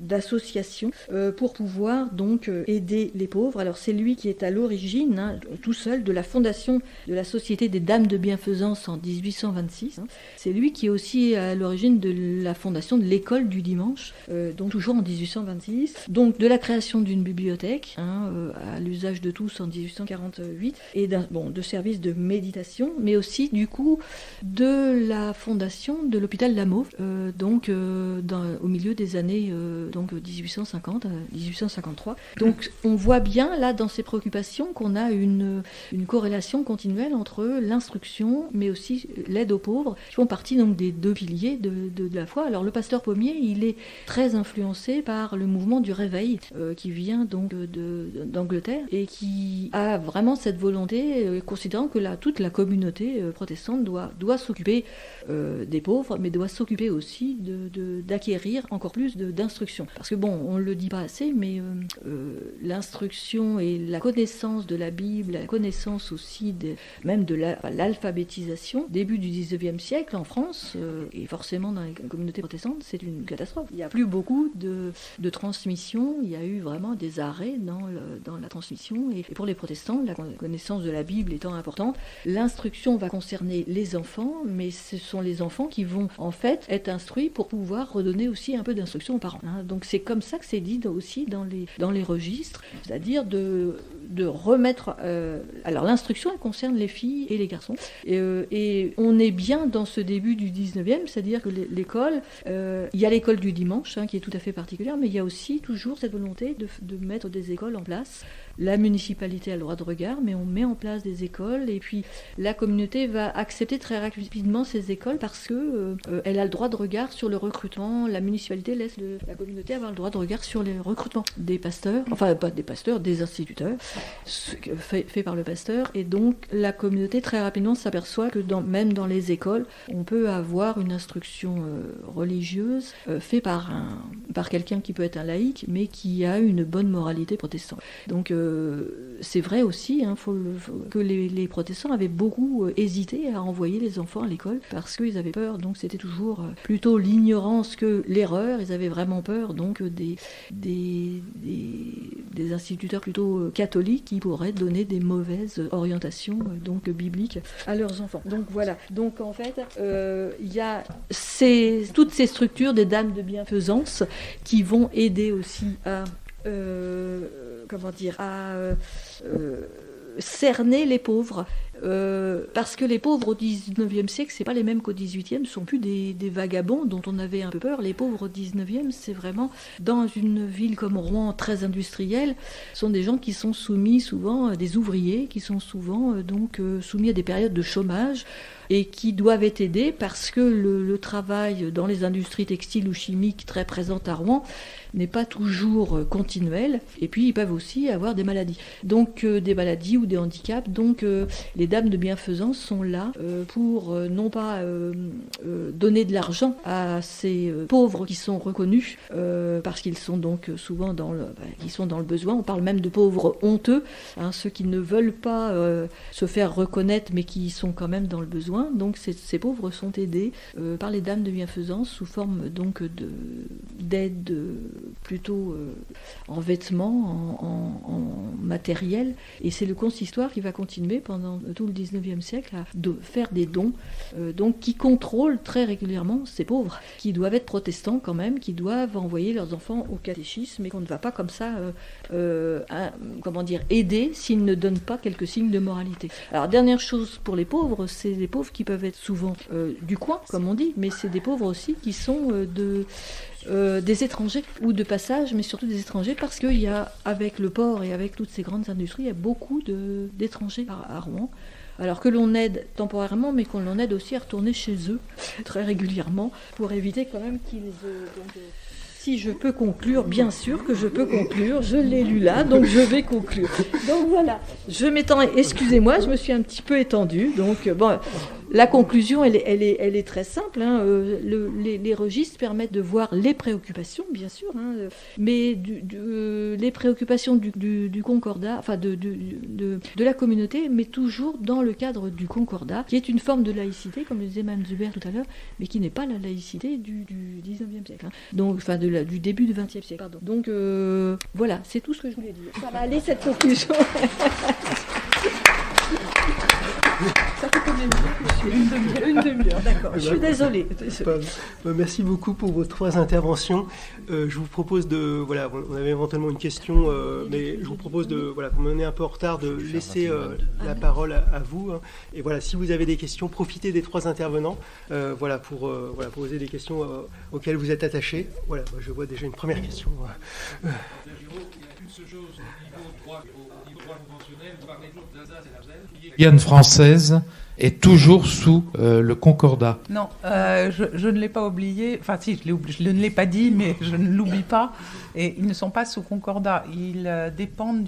d'associations pour pouvoir donc aider les pauvres. Alors c'est lui qui est à l'origine, tout seul, de la fondation de la Société des Dames de Bienfaisance en 1826. C'est lui qui est aussi à l'origine de la fondation de l'école du dimanche, donc toujours en 1826. Donc de la création d'une bibliothèque à l'usage de tous en 1848 et de services de méditation, mais aussi du coup de la fondation de l'hôpital La Mauve, au milieu des années 1850 à 1853. Donc on voit bien là dans ces préoccupations qu'on a une corrélation continuelle entre l'instruction mais aussi l'aide aux pauvres qui font partie donc des deux piliers de la foi. Alors le pasteur Pommier, il est très influencé par le mouvement du Réveil qui vient donc d'Angleterre et qui a vraiment cette volonté, considérant que toute la communauté protestante doit s'occuper des pauvres, mais doit s'occuper aussi d'acquérir encore plus d'instruction. Parce que bon, on le dit pas assez, mais l'instruction et la connaissance de la Bible, la connaissance aussi même de l'alphabétisation, début du 19e siècle en France, et forcément dans les communautés protestantes, c'est une catastrophe. Il n'y a plus beaucoup de transmission, il y a eu vraiment des arrêts dans la transmission, et pour les protestants, la connaissance de la Bible étant importante, l'instruction va concerner les enfants, mais ce sont les enfants qui vont en fait être instruits pour pouvoir redonner aussi un peu d'instruction aux parents. Donc c'est comme ça que c'est dit aussi dans les registres, c'est-à-dire de remettre... alors l'instruction, elle concerne les filles et les garçons, et on est bien dans ce début du 19e, c'est-à-dire que l'école, il y a l'école du dimanche, qui est tout à fait particulière, mais il y a aussi toujours cette volonté de mettre des écoles en place. La municipalité a le droit de regard, mais on met en place des écoles, et puis la communauté va accepter très rapidement ces écoles parce que elle a le droit de regard sur le recrutement. La municipalité laisse la communauté avoir le droit de regard sur les recrutements des pasteurs, enfin pas des pasteurs, des instituteurs, fait par le pasteur, et donc la communauté très rapidement s'aperçoit que même dans les écoles, on peut avoir une instruction religieuse faite par quelqu'un qui peut être un laïc, mais qui a une bonne moralité protestante. Donc c'est vrai aussi que les protestants avaient beaucoup hésité à envoyer les enfants à l'école parce qu'ils avaient peur, donc c'était toujours plutôt l'ignorance que l'erreur. Ils avaient vraiment peur donc des instituteurs plutôt catholiques qui pourraient donner des mauvaises orientations donc bibliques à leurs enfants. Donc voilà. Donc en fait, il y a toutes ces structures des dames de bienfaisance qui vont aider aussi à cerner les pauvres. Parce que les pauvres au XIXe siècle, c'est pas les mêmes qu'au XVIIIe, sont plus des vagabonds dont on avait un peu peur. Les pauvres au XIXe, c'est vraiment dans une ville comme Rouen, très industrielle, sont des gens qui sont soumis souvent, des ouvriers qui sont souvent soumis à des périodes de chômage et qui doivent être aidés parce que le travail dans les industries textiles ou chimiques très présentes à Rouen n'est pas toujours continuel, et puis ils peuvent aussi avoir des maladies. Donc des maladies ou des handicaps. Donc les dames de bienfaisance sont là pour non pas donner de l'argent à ces pauvres qui sont reconnus parce qu'ils sont donc souvent dans le besoin. On parle même de pauvres honteux, ceux qui ne veulent pas se faire reconnaître mais qui sont quand même dans le besoin. Donc ces pauvres sont aidés par les dames de bienfaisance sous forme donc d'aide plutôt en vêtements, en matériel. Et c'est le consistoire qui va continuer pendant tout le XIXe siècle à faire des dons, donc qui contrôlent très régulièrement ces pauvres, qui doivent être protestants quand même, qui doivent envoyer leurs enfants au catéchisme et qu'on ne va pas comme ça aider s'ils ne donnent pas quelques signes de moralité. Alors dernière chose pour les pauvres, c'est les pauvres qui peuvent être souvent du coin, comme on dit, mais c'est des pauvres aussi qui sont des étrangers ou de passage, mais surtout des étrangers parce qu'il y a, avec le port et avec toutes ces grandes industries, il y a beaucoup d'étrangers à Rouen. Alors que l'on aide temporairement, mais qu'on l'on aide aussi à retourner chez eux très régulièrement pour éviter quand même qu'ils... Si je peux conclure, bien sûr que je peux conclure, je l'ai lu là, donc je vais conclure. Donc voilà, je m'étends, excusez-moi, je me suis un petit peu étendue, donc bon... La conclusion, elle est très simple. Les registres permettent de voir les préoccupations, bien sûr, mais les préoccupations du concordat, enfin de la communauté, mais toujours dans le cadre du concordat, qui est une forme de laïcité, comme le disait Mme Zuber tout à l'heure, mais qui n'est pas la laïcité du XIXe siècle. Donc, enfin, du début du XXe siècle. Pardon. Donc, voilà, c'est tout ce que je voulais dire. Ça va aller, cette conclusion. Ça fait combien de temps ? Une demi-heure, d'accord. Je suis désolée. Merci beaucoup pour vos 3 interventions. Je vous propose on avait éventuellement une question, mais je vous propose comme on est un peu en retard, de laisser la parole à vous. Et voilà, si vous avez des questions, profitez des 3 intervenants, pour poser des questions auxquelles vous êtes attachés. Voilà, je vois déjà une première question. Il y a une seule chose au niveau droit conventionnel, vous parlez toujours de l'Alsace et l'Ardennes. La Guyane française est toujours sous le concordat. Non, je ne l'ai pas oublié. Enfin, si, je ne l'ai pas dit, mais je ne l'oublie pas. Et ils ne sont pas sous concordat. Ils dépendent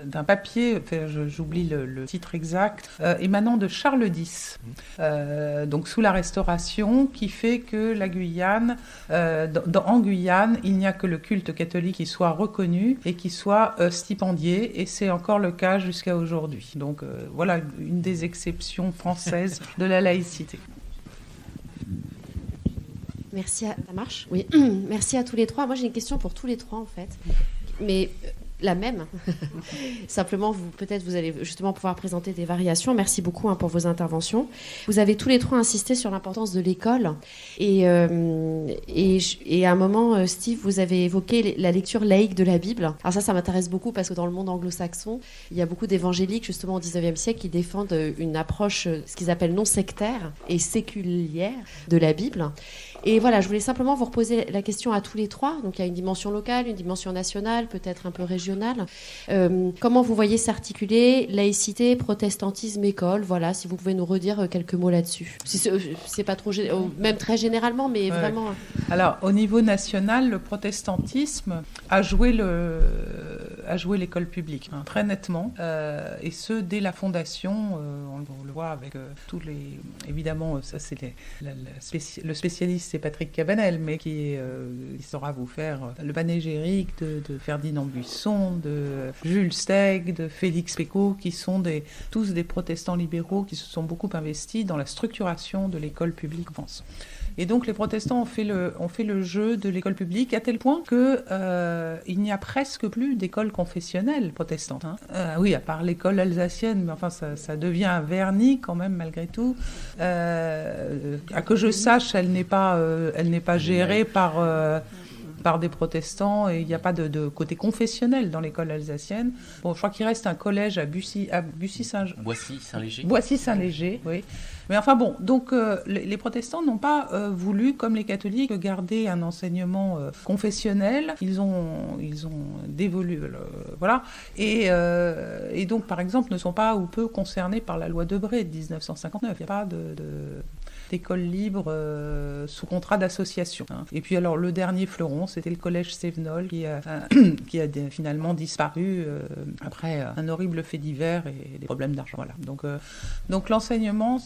d'un papier, enfin, j'oublie le titre exact, émanant de Charles X. Donc sous la Restauration, qui fait que la Guyane, en Guyane, il n'y a que le culte catholique qui soit reconnu et qui soit stipendié. Et c'est encore le cas jusqu'à aujourd'hui. Donc voilà une des exceptions françaises de la laïcité. Merci ça marche ? Oui. Merci à tous les 3. Moi, j'ai une question pour tous les 3, en fait. Mais la même. Simplement, vous allez justement pouvoir présenter des variations. Merci beaucoup pour vos interventions. Vous avez tous les 3 insisté sur l'importance de l'école. Et à un moment, Steve, vous avez évoqué la lecture laïque de la Bible. Alors ça m'intéresse beaucoup parce que dans le monde anglo-saxon, il y a beaucoup d'évangéliques, justement au XIXe siècle, qui défendent une approche, ce qu'ils appellent non sectaire et séculière de la Bible. Et voilà, je voulais simplement vous reposer la question à tous les 3. Donc il y a une dimension locale, une dimension nationale, peut-être un peu régionale. Comment vous voyez s'articuler laïcité, protestantisme, école ? Voilà, si vous pouvez nous redire quelques mots là-dessus. C'est pas trop, même très généralement, mais vraiment... Alors, au niveau national, le protestantisme a joué l'école publique, très nettement, et ce, dès la fondation. On le voit avec tous les... Évidemment, ça c'est le spécialiste c'est Patrick Cabanel, mais qui saura vous faire le panégyrique de Ferdinand Buisson, de Jules Steg, de Félix Pécaud, qui sont tous des protestants libéraux qui se sont beaucoup investis dans la structuration de l'école publique en France. Et donc les protestants ont fait le jeu de l'école publique à tel point que il n'y a presque plus d'école confessionnelle protestante. Oui, à part l'école alsacienne, mais enfin ça devient un vernis quand même malgré tout. À que je sache, elle n'est pas gérée par des protestants, et il n'y a pas de côté confessionnel dans l'école alsacienne. Bon, je crois qu'il reste un collège à Boissy-Saint-Léger, oui. Mais enfin bon, donc les protestants n'ont pas voulu, comme les catholiques, garder un enseignement confessionnel. Ils ont dévolu, voilà. Et donc, par exemple, ne sont pas ou peu concernés par la loi Debré de 1959. Il n'y a pas d'école libre sous contrat d'association. Et puis alors, le dernier fleuron, c'était le collège Sévenol qui a finalement disparu après un horrible fait divers et des problèmes d'argent. Voilà. Donc l'enseignement,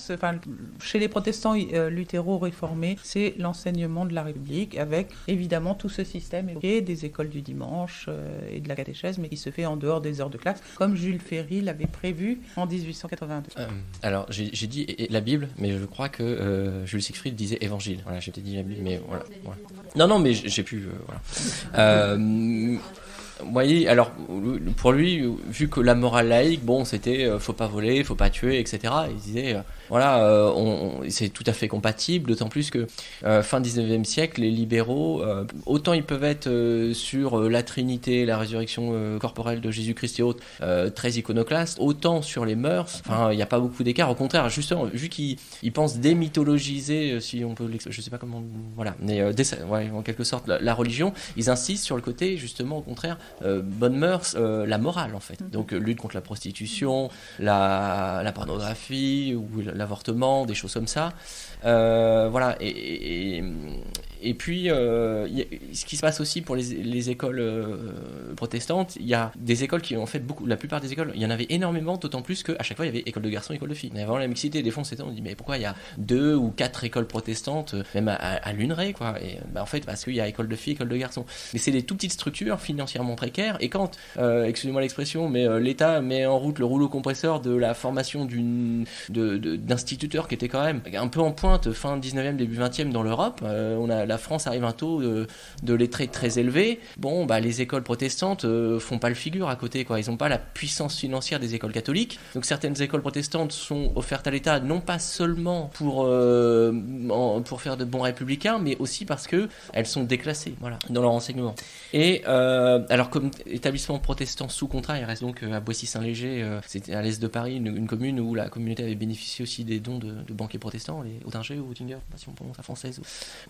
chez les protestants luthéro-réformés, c'est l'enseignement de la République, avec évidemment tout ce système évoqué des écoles du dimanche et de la catéchèse, mais qui se fait en dehors des heures de classe, comme Jules Ferry l'avait prévu en 1882. Alors, j'ai dit la Bible, mais je crois que Jules Siegfried disait Évangile. Voilà, j'ai peut-être dit la Bible, mais voilà. Non, mais j'ai pu... voilà. Vous voyez, alors pour lui, vu que la morale laïque, bon, c'était faut pas voler, faut pas tuer, etc. Il disait c'est tout à fait compatible, d'autant plus que fin 19e siècle, les libéraux, autant ils peuvent être sur la Trinité, la résurrection corporelle de Jésus-Christ et autres, très iconoclastes, autant sur les mœurs, il n'y a pas beaucoup d'écart. Au contraire, justement, vu qu'ils pensent démythologiser, si on peut je sais pas comment, voilà, mais en quelque sorte la religion, ils insistent sur le côté justement au contraire bonnes mœurs, la morale en fait. Donc lutte contre la prostitution, la pornographie ou l'avortement, des choses comme ça. Voilà. Et puis, ce qui se passe aussi pour les écoles protestantes, il y a des écoles qui ont fait la plupart des écoles, il y en avait énormément, d'autant plus qu'à chaque fois il y avait école de garçons, école de filles. Mais avant la mixité, des fois on dit mais pourquoi il y a 2 ou 4 écoles protestantes, même à l'UNRE, quoi. Et en fait, parce qu'il y a école de filles, école de garçons. Mais c'est des tout petites structures financièrement précaires, et quand, excusez-moi l'expression, mais l'État met en route le rouleau compresseur de la formation d'instituteurs qui était quand même un peu en pointe fin 19e, début 20e dans l'Europe, la France arrive à un taux de lettrés très élevé. Bon, les écoles protestantes font pas le figure à côté, quoi. Ils n'ont pas la puissance financière des écoles catholiques. Donc certaines écoles protestantes sont offertes à l'État, non pas seulement pour faire de bons républicains, mais aussi parce que elles sont déclassées, voilà, dans leur enseignement. Et alors comme établissement protestant sous contrat, il reste donc à Boissy-Saint-Léger, c'était à l'est de Paris, une commune où la communauté avait bénéficié aussi des dons de banquiers protestants, les Oettinger ou Oettinger, je ne sais pas si on prononce la française ou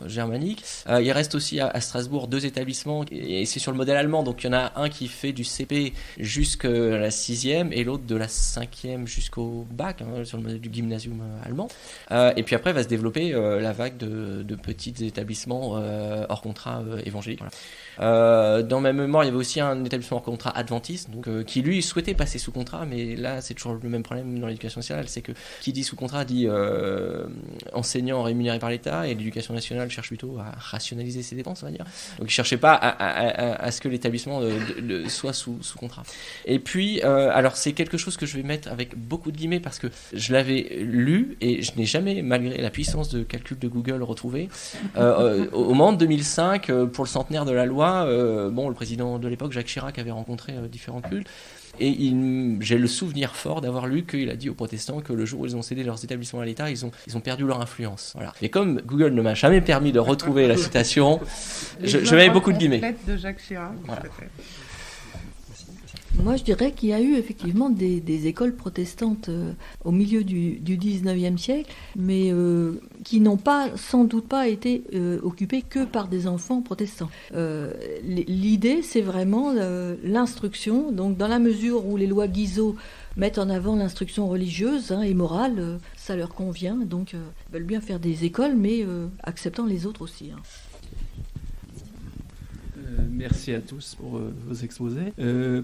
germanique. Il reste aussi à Strasbourg 2 établissements, et c'est sur le modèle allemand, donc il y en a un qui fait du CP jusqu'à la 6e et l'autre de la 5e jusqu'au bac, sur le modèle du gymnasium allemand. Et puis après va se développer la vague de petits établissements hors contrat évangéliques. Voilà. Dans ma mémoire, il y avait aussi un établissement hors contrat adventiste, donc, qui lui souhaitait passer sous contrat, mais là c'est toujours le même problème dans l'éducation nationale, c'est que qui dit sous contrat dit enseignant rémunéré par l'État, et l'éducation nationale cherche plutôt à rationaliser ses dépenses, on va dire. Donc ils ne cherchaient pas à ce que l'établissement soit sous contrat. Et puis, alors c'est quelque chose que je vais mettre avec beaucoup de guillemets parce que je l'avais lu et je n'ai jamais, malgré la puissance de calcul de Google, retrouvé. Au moment de 2005, pour le centenaire de la loi, le président de l'époque, Jacques Chirac, avait rencontré différents cultes. Et j'ai le souvenir fort d'avoir lu qu'il a dit aux protestants que le jour où ils ont cédé leurs établissements à l'État, ils ont perdu leur influence. Voilà. Et comme Google ne m'a jamais permis de retrouver la citation, je mets beaucoup de guillemets. De Jacques Chirac. Voilà. Moi, je dirais qu'il y a eu effectivement des écoles protestantes au milieu du 19e siècle, mais qui n'ont sans doute pas été occupées que par des enfants protestants. L'idée, c'est vraiment l'instruction. Donc, dans la mesure où les lois Guizot mettent en avant l'instruction religieuse et morale, ça leur convient. Donc, ils veulent bien faire des écoles, mais acceptant les autres aussi. Merci à tous pour vos exposés.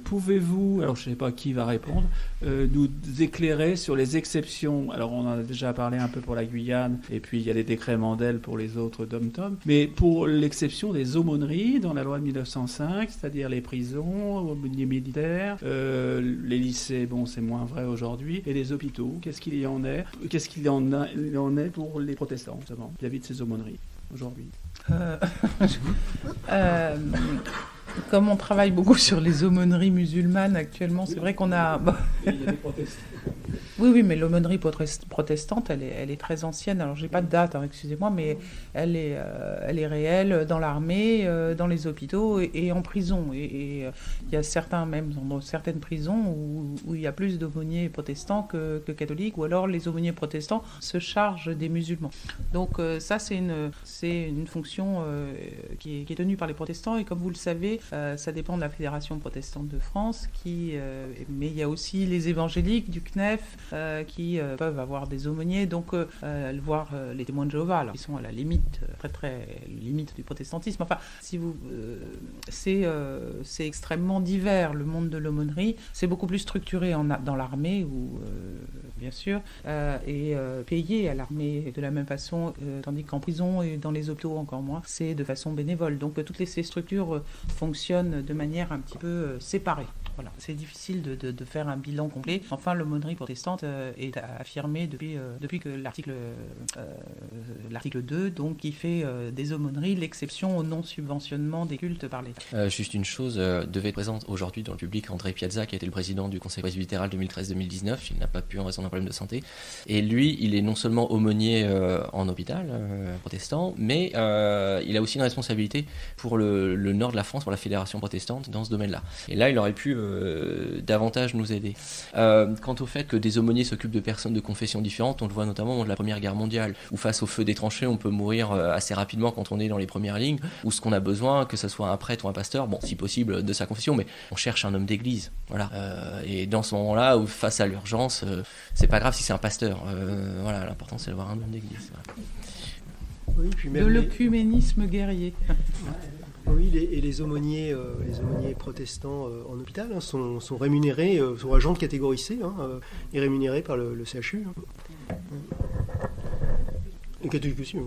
Pouvez-vous, alors je ne sais pas qui va répondre, nous éclairer sur les exceptions? Alors on en a déjà parlé un peu pour la Guyane, et puis il y a les décrets Mandel pour les autres dom-tom, mais pour l'exception des aumôneries dans la loi de 1905, c'est-à-dire les prisons, aumôniers militaires, les lycées, bon c'est moins vrai aujourd'hui, et les hôpitaux, qu'est-ce qu'il en est pour les protestants, notamment, vis-à-vis de ces aumôneries aujourd'hui? Comme on travaille beaucoup sur les aumôneries musulmanes actuellement, c'est vrai qu'on a... Il y a des protestants. Oui, mais l'aumônerie protestante, elle est très ancienne. Alors, j'ai pas de date, excusez-moi, mais elle est réelle dans l'armée, dans les hôpitaux et en prison. Et il y a certaines prisons où il y a plus d'aumôniers protestants que catholiques, ou alors les aumôniers protestants se chargent des musulmans. Donc ça, c'est une fonction qui est tenue par les protestants. Et comme vous le savez, ça dépend de la Fédération protestante de France, mais il y a aussi les évangéliques du CNEF qui peuvent avoir des aumôniers, donc voir les témoins de Jéhovah, alors ils sont à la limite, très limite du protestantisme. Enfin, c'est extrêmement divers le monde de l'aumônerie. C'est beaucoup plus structuré dans l'armée où bien sûr, et payé à l'armée de la même façon, tandis qu'en prison et dans les hôpitaux encore moins, c'est de façon bénévole. Donc toutes ces structures fonctionnent de manière un petit peu séparée. Voilà. C'est difficile de faire un bilan complet. Enfin, l'aumônerie protestante est affirmée depuis que l'article 2, donc, qui fait des aumôneries l'exception au non-subventionnement des cultes par l'État. Juste une chose, devait être présent aujourd'hui dans le public André Piazza, qui était le président du Conseil presbytéral 2013-2019. Il n'a pas pu en raison d'un problème de santé. Et lui, il est non seulement aumônier en hôpital protestant, mais il a aussi une responsabilité pour le nord de la France, pour la Fédération protestante, dans ce domaine-là. Et là, il aurait pu davantage nous aider. Quant au fait que des aumôniers s'occupent de personnes de confessions différentes, on le voit notamment au moment de la Première Guerre mondiale, où face au feu des tranchées, on peut mourir assez rapidement quand on est dans les premières lignes, où ce qu'on a besoin, que ce soit un prêtre ou un pasteur, bon, si possible de sa confession, mais on cherche un homme d'église. Voilà. Et dans ce moment-là, où face à l'urgence, c'est pas grave si c'est un pasteur. Voilà, l'important c'est d'avoir un homme d'église. Voilà. Oui, puis même de l'œcuménisme guerrier. Oui, les aumôniers protestants en hôpital sont rémunérés, sont agents de catégorie C, et rémunérés par le CHU. Les catholiques aussi.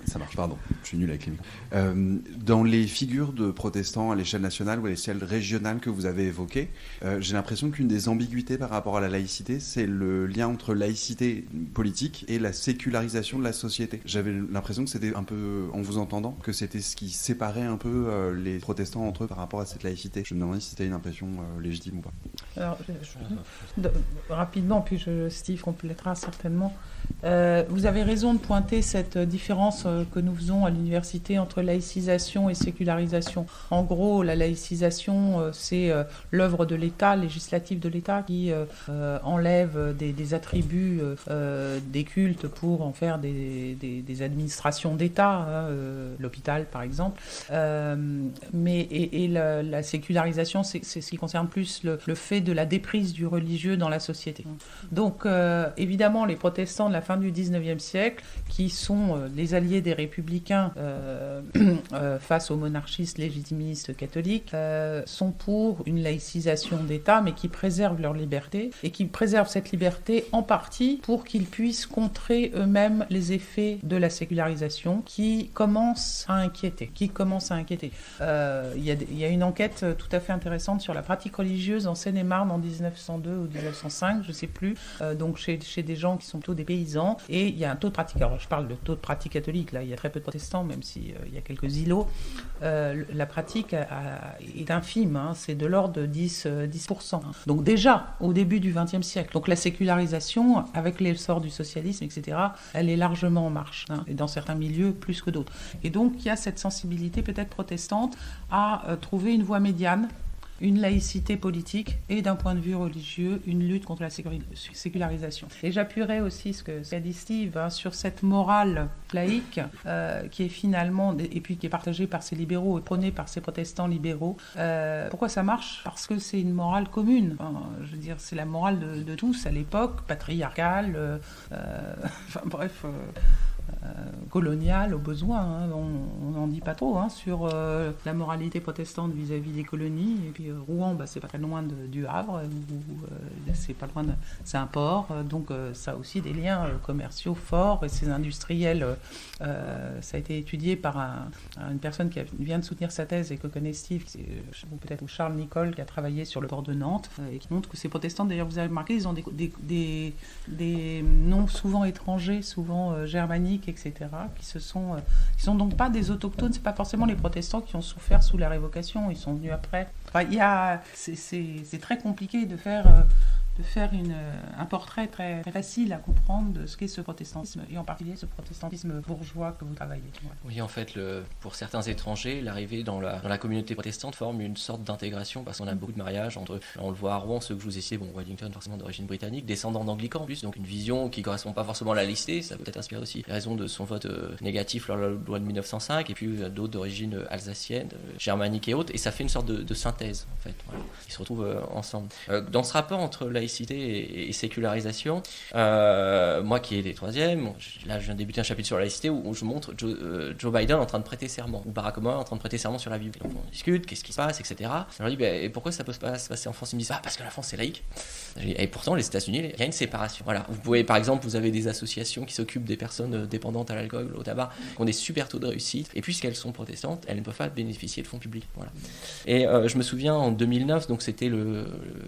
Ça marche, pardon, je suis nul avec les mots. Dans les figures de protestants à l'échelle nationale ou à l'échelle régionale que vous avez évoquées, j'ai l'impression qu'une des ambiguïtés par rapport à la laïcité, c'est le lien entre laïcité politique et la sécularisation de la société. J'avais l'impression que c'était un peu, en vous entendant, que c'était ce qui séparait un peu les protestants entre eux par rapport à cette laïcité. Je me demandais si c'était une impression légitime ou pas. Alors, rapidement, puis Steve complétera certainement. Vous avez raison de pointer cette différence que nous faisons à l'université entre laïcisation et sécularisation. En gros, la laïcisation, c'est l'œuvre de l'État, législative de l'État, qui enlève des attributs des cultes pour en faire des administrations d'État, l'hôpital par exemple. Mais la sécularisation, c'est ce qui concerne plus le fait de la déprise du religieux dans la société. Donc, évidemment, les protestants de la fin du XIXe siècle, qui sont les alliés des républicains face aux monarchistes légitimistes catholiques, sont pour une laïcisation d'État, mais qui préservent leur liberté, et qui préservent cette liberté en partie pour qu'ils puissent contrer eux-mêmes les effets de la sécularisation qui commencent à inquiéter. Il y a une enquête tout à fait intéressante sur la pratique religieuse en Seine-et-Marne en 1902 ou 1905, je ne sais plus, donc chez des gens qui sont plutôt des paysans, et il y a un taux de pratique, alors je parle de taux de pratique catholique, là il y a très peu de protestants, même s'il y a quelques îlots, la pratique est infime, c'est de l'ordre de 10%. Donc déjà, au début du XXe siècle, donc la sécularisation, avec l'essor du socialisme, etc., elle est largement en marche, et dans certains milieux plus que d'autres. Et donc il y a cette sensibilité peut-être protestante à trouver une voie médiane une laïcité politique et d'un point de vue religieux, une lutte contre la sécularisation. Et j'appuierai aussi ce qu'a dit Steve sur cette morale laïque qui est finalement, et puis qui est partagée par ces libéraux et prônée par ces protestants libéraux. Pourquoi ça marche ? Parce que c'est une morale commune. Enfin, je veux dire, c'est la morale de tous à l'époque, patriarcale, coloniale au besoin, hein. On n'en dit pas trop sur la moralité protestante vis-à-vis des colonies. Et puis Rouen, c'est pas très loin du Havre, c'est pas loin c'est un port, donc ça a aussi des liens commerciaux forts. Et ces industriels, ça a été étudié par une personne qui vient de soutenir sa thèse et que connaît Steve, ou peut-être Charles Nicole, qui a travaillé sur le port de Nantes, et qui montre que ces protestants, d'ailleurs vous avez remarqué, ils ont des noms souvent étrangers, souvent germaniques, etc., qui sont donc pas des autochtones. C'est pas forcément les protestants qui ont souffert sous la Révocation, ils sont venus après. Enfin, c'est très compliqué de faire un portrait très, très facile à comprendre de ce qu'est ce protestantisme, et en particulier ce protestantisme bourgeois que vous travaillez. Oui, en fait, pour certains étrangers, l'arrivée dans la communauté protestante forme une sorte d'intégration, parce qu'on a beaucoup de mariages entre, on le voit à Rouen, ceux que je vous ai cités, Wellington forcément d'origine britannique, descendants d'anglicans en plus, donc une vision qui ne correspond pas forcément à la laïcité. Ça peut être inspiré aussi les raisons de son vote négatif lors de la loi de 1905, et puis d'autres d'origine alsacienne, germanique et autres, et ça fait une sorte de synthèse, en fait. Voilà. Ils se retrouvent ensemble. Dans ce rapport entre laïcité et sécularisation, moi qui ai des troisièmes, là je viens de débuter un chapitre sur la laïcité où je montre Joe Biden en train de prêter serment, ou Barack Obama en train de prêter serment sur la Bible. Donc on discute, qu'est-ce qui se passe, etc. Je leur dis, et pourquoi ça peut pas se passer en France? Ils me disent, parce que la France c'est laïque. Et pourtant les États-Unis, il y a une séparation. Voilà. Vous pouvez, par exemple, vous avez des associations qui s'occupent des personnes dépendantes à l'alcool, au tabac, qui ont des super taux de réussite, et puisqu'elles sont protestantes, elles ne peuvent pas bénéficier de fonds publics. Voilà. Et je me souviens en 2009, donc c'était le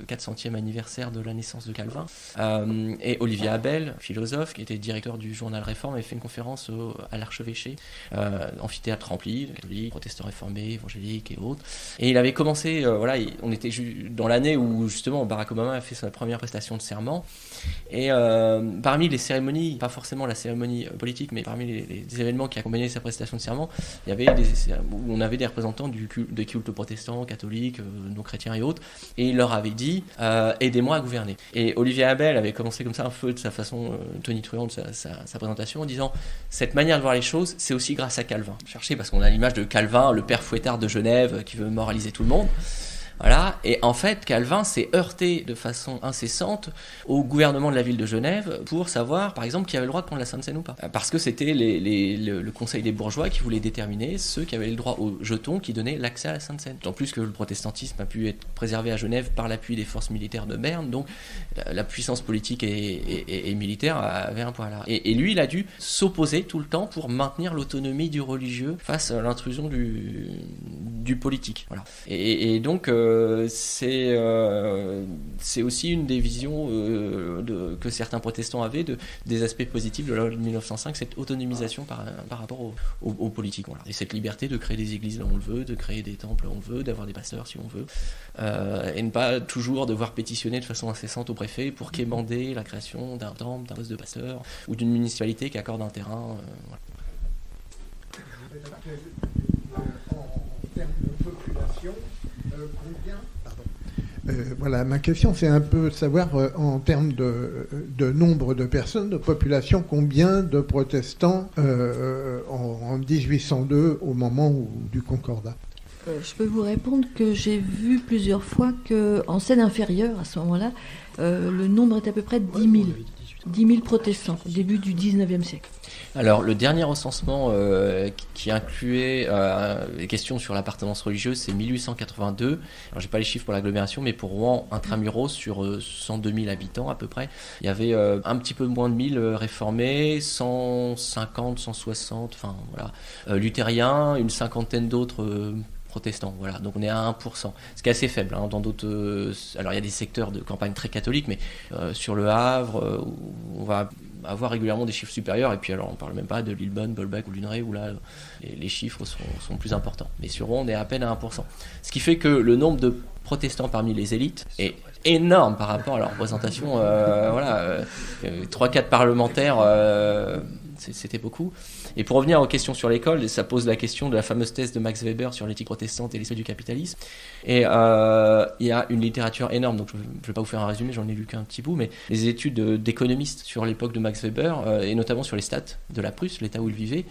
400e anniversaire de la naissance de Calvin, et Olivier Abel, philosophe, qui était directeur du journal Réforme, avait fait une conférence à l'archevêché, amphithéâtre rempli, catholiques, protestants réformés, évangéliques et autres. Et il avait commencé, on était dans l'année où justement Barack Obama a fait sa première prestation de serment. Et parmi les cérémonies, pas forcément la cérémonie politique, mais parmi les événements qui accompagnaient sa prestation de serment, il y avait où on avait des représentants des cultes protestants, catholiques, non-chrétiens et autres, et il leur avait dit aidez-moi à gouverner. Et Olivier Abel avait commencé comme ça un peu de sa façon tonitruante sa présentation en disant cette manière de voir les choses, c'est aussi grâce à Calvin. Cherchez, parce qu'on a l'image de Calvin, le père fouettard de Genève qui veut moraliser tout le monde. Voilà. Et en fait, Calvin s'est heurté de façon incessante au gouvernement de la ville de Genève pour savoir, par exemple, qui avait le droit de prendre la Sainte Seine ou pas. Parce que c'était le conseil des bourgeois qui voulait déterminer ceux qui avaient le droit au jeton qui donnait l'accès à la Sainte Seine. D'autant plus que le protestantisme a pu être préservé à Genève par l'appui des forces militaires de Berne, donc la puissance politique et militaire avait un poids là. Et lui, il a dû s'opposer tout le temps pour maintenir l'autonomie du religieux face à l'intrusion du politique. Voilà. Et donc, c'est aussi une des visions que certains protestants avaient des aspects positifs de la loi de 1905, cette autonomisation par rapport aux politiques. Voilà. Et cette liberté de créer des églises là où on le veut, de créer des temples là où on veut, d'avoir des pasteurs si on veut, et ne pas toujours devoir pétitionner de façon incessante au préfet pour quémander la création d'un temple, d'un poste de pasteur ou d'une municipalité qui accorde un terrain. Voilà. En termes de population, voilà, ma question c'est un peu savoir en termes de nombre de personnes, de population, combien de protestants en 1802 au moment du Concordat. Je peux vous répondre que j'ai vu plusieurs fois qu'en Seine inférieure, à ce moment-là, le nombre est à peu près de 10 000 protestants au début du 19e siècle. Alors, le dernier recensement qui incluait les questions sur l'appartenance religieuse, c'est 1882. Alors, j'ai pas les chiffres pour l'agglomération, mais pour Rouen, intramuros, sur 102 000 habitants à peu près, il y avait un petit peu moins de 1000 réformés, 150, 160, enfin voilà, luthériens, une cinquantaine d'autres protestants, voilà. Donc on est à 1%, ce qui est assez faible. Dans d'autres, alors il y a des secteurs de campagne très catholiques, mais sur le Havre, on va avoir régulièrement des chiffres supérieurs. Et puis alors on parle même pas de Lillebonne, Bolbec ou Luneray où là les chiffres sont plus importants. Mais sur Rouen on est à peine à 1%. Ce qui fait que le nombre de protestants parmi les élites est énorme par rapport à leur représentation. 3-4 parlementaires c'était beaucoup. Et pour revenir aux questions sur l'école, ça pose la question de la fameuse thèse de Max Weber sur l'éthique protestante et l'esprit du capitalisme. Et il y a une littérature énorme, donc je ne vais pas vous faire un résumé, j'en ai lu qu'un petit bout, mais les études d'économistes sur l'époque de Max Weber, et notamment sur les stats de la Prusse, l'état où il vivait,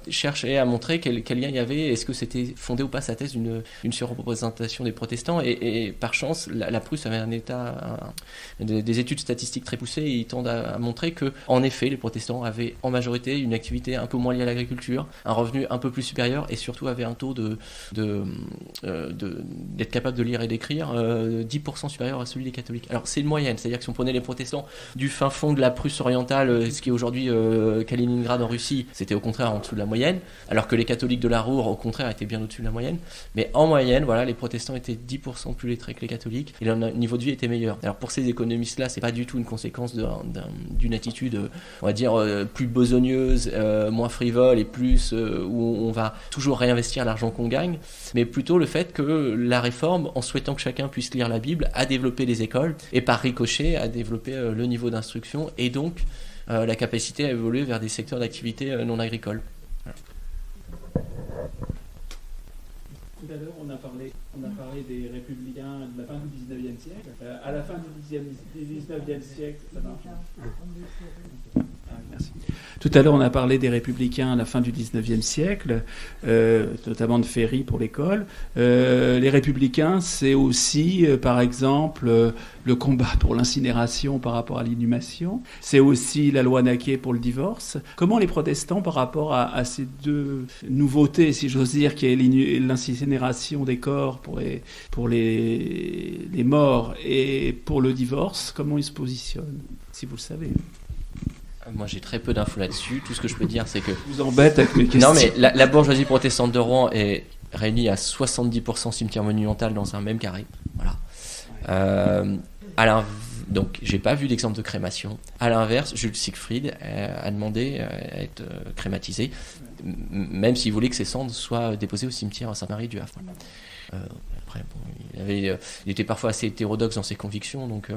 cherchaient à montrer quel lien il y avait, est-ce que c'était fondé ou pas sa thèse d'une surreprésentation des protestants, et par chance, la Prusse avait un état, des études statistiques très poussées, et ils tendent à montrer que, en effet, les protestants avaient en majorité une activité un peu moins liée à l'agriculture, un revenu un peu plus supérieur, et surtout avaient un taux d'être capable de lire et d'écrire 10% supérieur à celui des catholiques. Alors c'est une moyenne, c'est-à-dire que si on prenait les protestants du fin fond de la Prusse orientale, ce qui est aujourd'hui Kaliningrad en Russie, c'était au contraire en dessous de la moyenne, alors que les catholiques de la Ruhr, au contraire, étaient bien au-dessus de la moyenne. Mais en moyenne, voilà, les protestants étaient 10% plus lettrés que les catholiques, et leur niveau de vie était meilleur. Alors pour ces économistes-là, c'est pas du tout une conséquence d'une attitude, on va dire, plus besogneuse, moins frivole, et plus où on va toujours réinvestir l'argent qu'on gagne, mais plutôt le fait que la réforme, en souhaitant que chacun puisse lire la Bible, a développé les écoles, et par ricochet a développé le niveau d'instruction, et donc la capacité à évoluer vers des secteurs d'activité non agricoles. Voilà. Tout à l'heure, on a parlé des républicains de la fin du 19e siècle. À la fin du 19e siècle, ça marche. Merci. Tout à l'heure, on a parlé des républicains à la fin du 19e siècle, notamment de Ferry pour l'école. Les républicains, c'est aussi, par exemple, le combat pour l'incinération par rapport à l'inhumation. C'est aussi la loi Naquet pour le divorce. Comment les protestants, par rapport à ces deux nouveautés, si j'ose dire, qui est l'incinération des corps pour les morts et pour le divorce, comment ils se positionnent, si vous le savez? Moi, j'ai très peu d'infos là-dessus. Tout ce que je peux dire, c'est que... Je vous embête avec mes questions. Non, mais la bourgeoisie protestante de Rouen est réunie à 70% cimetière monumental dans un même carré. Voilà. Donc, j'ai pas vu d'exemple de crémation. À l'inverse, Jules Siegfried a demandé à être crématisé, même s'il voulait que ses cendres soient déposées au cimetière à Sainte-Marie du Havre. Après, bon, il était parfois assez hétérodoxe dans ses convictions, donc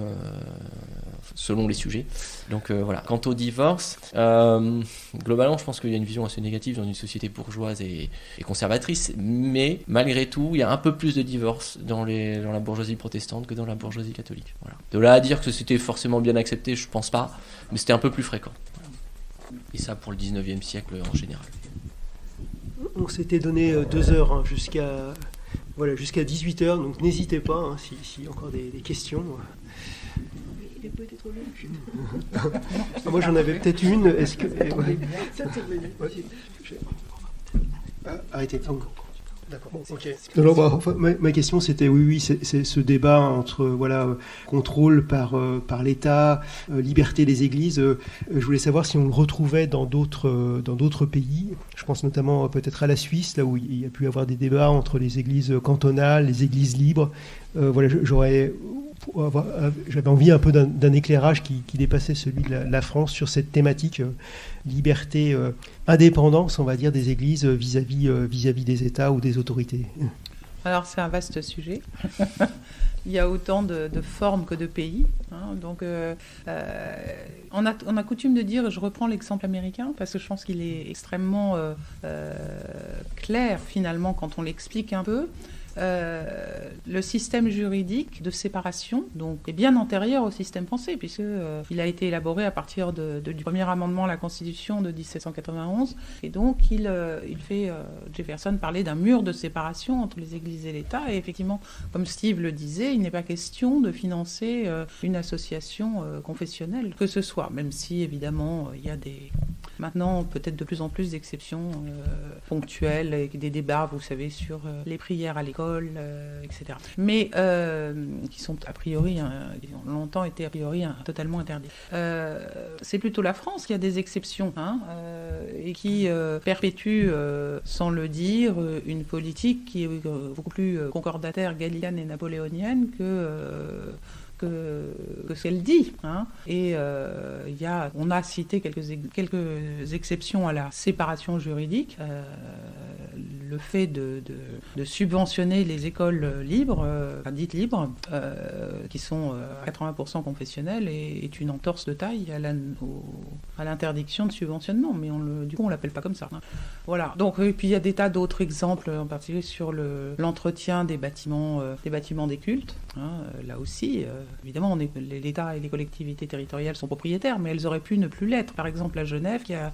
selon les sujets. Donc voilà. Quant au divorce, globalement, je pense qu'il y a une vision assez négative dans une société bourgeoise et conservatrice, mais malgré tout, il y a un peu plus de divorces dans la bourgeoisie protestante que dans la bourgeoisie catholique. Voilà. De là à dire que c'était forcément bien accepté, je pense pas, mais c'était un peu plus fréquent. Et ça pour le 19e siècle en général. On s'était donné 2 heures jusqu'à 18h, donc n'hésitez pas s'il y a encore des questions. Il n'a pas été trop long. Moi j'en avais peut-être une. Est-ce que. Arrêtez. D'accord. Bon, ok. Alors, ma question c'était c'est ce débat entre contrôle par l'État, liberté des églises. Je voulais savoir si on le retrouvait dans d'autres pays. Je pense notamment peut-être à la Suisse, là où il y a pu avoir des débats entre les églises cantonales, les églises libres. J'avais envie un peu d'un éclairage qui dépassait celui de la France sur cette thématique liberté, indépendance, on va dire, des églises vis-à-vis des États ou des autorités. Alors c'est un vaste sujet. Il y a autant de formes que de pays. Donc, on a coutume de dire, je reprends l'exemple américain, parce que je pense qu'il est extrêmement clair finalement quand on l'explique un peu. Le système juridique de séparation est bien antérieur au système français, puisqu'il a été élaboré à partir du premier amendement à la Constitution de 1791, et donc il fait Jefferson parler d'un mur de séparation entre les églises et l'État, et effectivement, comme Steve le disait, il n'est pas question de financer une association confessionnelle que ce soit, même si évidemment il y a maintenant peut-être de plus en plus d'exceptions ponctuelles, et des débats, vous savez, sur les prières à l'école, etc. Mais qui sont a priori, qui ont longtemps été a priori totalement interdits. C'est plutôt la France qui a des exceptions, et qui perpétue, sans le dire, une politique qui est beaucoup plus concordataire, gallienne et napoléonienne que ce qu'elle dit. Et on a cité quelques exceptions à la séparation juridique. le fait de subventionner les écoles libres, dites libres, qui sont à 80% confessionnelles, est une entorse de taille à l'interdiction de subventionnement. Mais du coup, on ne l'appelle pas comme ça. Voilà. Donc, et puis il y a des tas d'autres exemples, en particulier sur l'entretien des bâtiments des cultes. Là aussi, évidemment, l'État et les collectivités territoriales sont propriétaires, mais elles auraient pu ne plus l'être. Par exemple, à Genève, qui a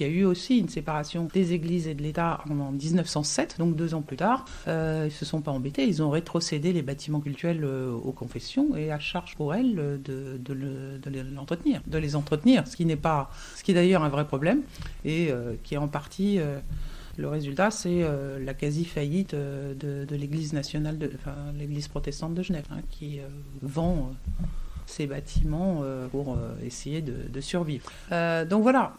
eu aussi une séparation des églises et de l'État en 1907, donc 2 ans plus tard. Ils ne se sont pas embêtés, ils ont rétrocédé les bâtiments cultuels aux confessions et à charge pour elles de les entretenir, ce qui est d'ailleurs un vrai problème et qui est en partie... Le résultat, c'est la quasi-faillite de l'Église nationale, l'Église protestante de Genève, qui vend ces bâtiments pour essayer de survivre. Donc voilà,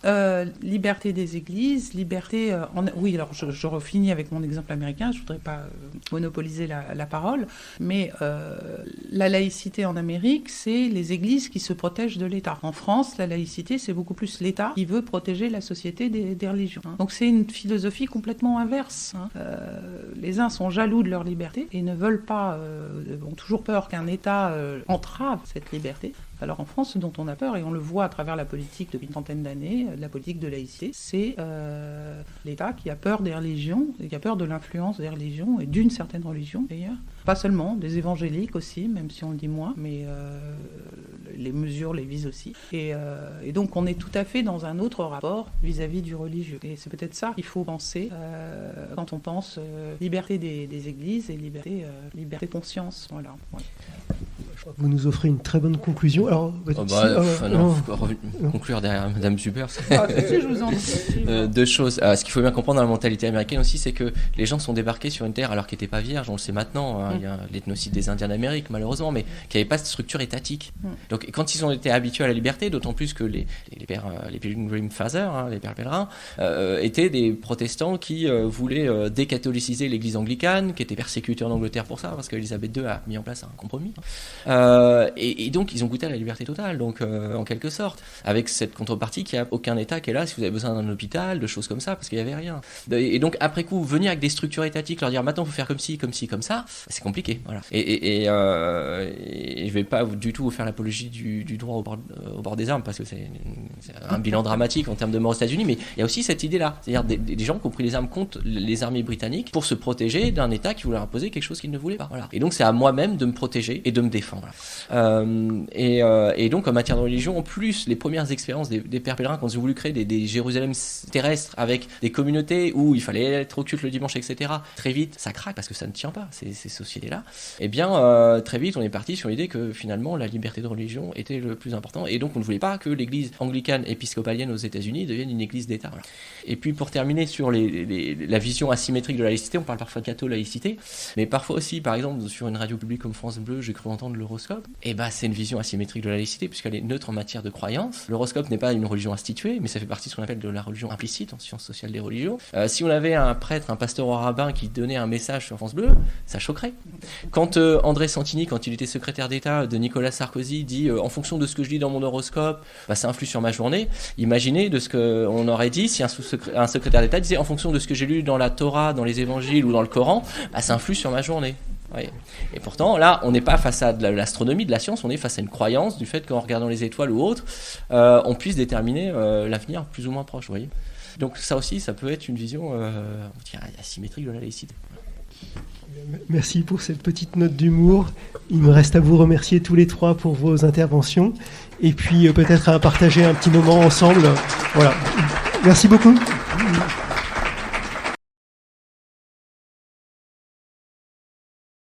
liberté des églises, liberté... Oui, alors je refinis avec mon exemple américain, je ne voudrais pas monopoliser la parole, mais la laïcité en Amérique, c'est les églises qui se protègent de l'État. En France, la laïcité, c'est beaucoup plus l'État qui veut protéger la société des religions. Donc c'est une philosophie complètement inverse. Les uns sont jaloux de leur liberté et ne veulent pas, ont toujours peur qu'un État entrave cette liberté. Alors en France, ce dont on a peur, et on le voit à travers la politique depuis une trentaine d'années, la politique de laïcité, c'est l'État qui a peur des religions, et qui a peur de l'influence des religions, et d'une certaine religion d'ailleurs. Pas seulement, des évangéliques aussi, même si on le dit moins, mais les mesures les visent aussi. Et donc on est tout à fait dans un autre rapport vis-à-vis du religieux. Et c'est peut-être ça qu'il faut penser quand on pense liberté des églises et liberté de conscience. Voilà. Ouais. Je crois que vous nous offrez une très bonne conclusion. Alors, conclure derrière Madame Zuber. Je vous en dis. 2 choses. Ce qu'il faut bien comprendre dans la mentalité américaine aussi, c'est que les gens sont débarqués sur une terre alors qu'elle n'était pas vierge. On le sait maintenant. Il y a l'ethnocide des Indiens d'Amérique, malheureusement, mais qui n'avait pas de structure étatique. Donc, quand ils ont été habitués à la liberté, d'autant plus que les Pilgrim Fathers, les pères pèlerins, étaient des protestants qui voulaient décatholiciser l'Église anglicane, qui était persécutée en Angleterre pour ça, parce qu'Élisabeth II a mis en place un compromis. Et donc ils ont goûté à la liberté totale, donc en quelque sorte, avec cette contrepartie qu'il n'y a aucun État qui est là si vous avez besoin d'un hôpital, de choses comme ça, parce qu'il n'y avait rien. Et donc après coup, venir avec des structures étatiques, leur dire maintenant il faut faire comme ci, comme ça, c'est compliqué. Voilà. Et je ne vais pas du tout vous faire l'apologie du droit au bord des armes, parce que c'est un bilan dramatique en termes de mort aux États-Unis, mais il y a aussi cette idée-là, c'est-à-dire des gens qui ont pris les armes contre les armées britanniques pour se protéger d'un État qui voulait imposer quelque chose qu'ils ne voulaient pas. Voilà. Et donc c'est à moi-même de me protéger et de me défendre. Et donc en matière de religion, en plus les premières expériences des pères pèlerins quand ils ont voulu créer des Jérusalem terrestres avec des communautés où il fallait être au culte le dimanche, etc., très vite ça craque parce que ça ne tient pas ces sociétés-là. Et bien très vite on est parti sur l'idée que finalement la liberté de religion était le plus important, et donc on ne voulait pas que l'église anglicane épiscopalienne aux États-Unis devienne une église d'État. Voilà. Et puis pour terminer sur la vision asymétrique de la laïcité, on parle parfois de catho-laïcité, mais parfois aussi, par exemple sur une radio publique comme France Bleu, j'ai cru entendre l'horoscope, et c'est une vision asymétrique de la laïcité puisqu'elle est neutre en matière de croyance. L'horoscope n'est pas une religion instituée, mais ça fait partie de ce qu'on appelle de la religion implicite en sciences sociales des religions. Si on avait un prêtre, un pasteur ou un rabbin qui donnait un message sur France Bleu, ça choquerait. Quand André Santini, quand il était secrétaire d'État de Nicolas Sarkozy, dit en fonction de ce que je lis dans mon horoscope, ça influe sur ma journée, imaginez de ce qu'on aurait dit si un secrétaire d'État disait en fonction de ce que j'ai lu dans la Torah, dans les évangiles ou dans le Coran, ça influe sur ma journée. Oui. Et pourtant, là, on n'est pas face à de l'astronomie, de la science, on est face à une croyance du fait qu'en regardant les étoiles ou autres, on puisse déterminer l'avenir plus ou moins proche. Vous voyez. Donc ça aussi, ça peut être une vision asymétrique de la laïcité. Merci pour cette petite note d'humour. Il me reste à vous remercier tous les 3 pour vos interventions et puis peut-être à partager un petit moment ensemble. Voilà. Merci beaucoup.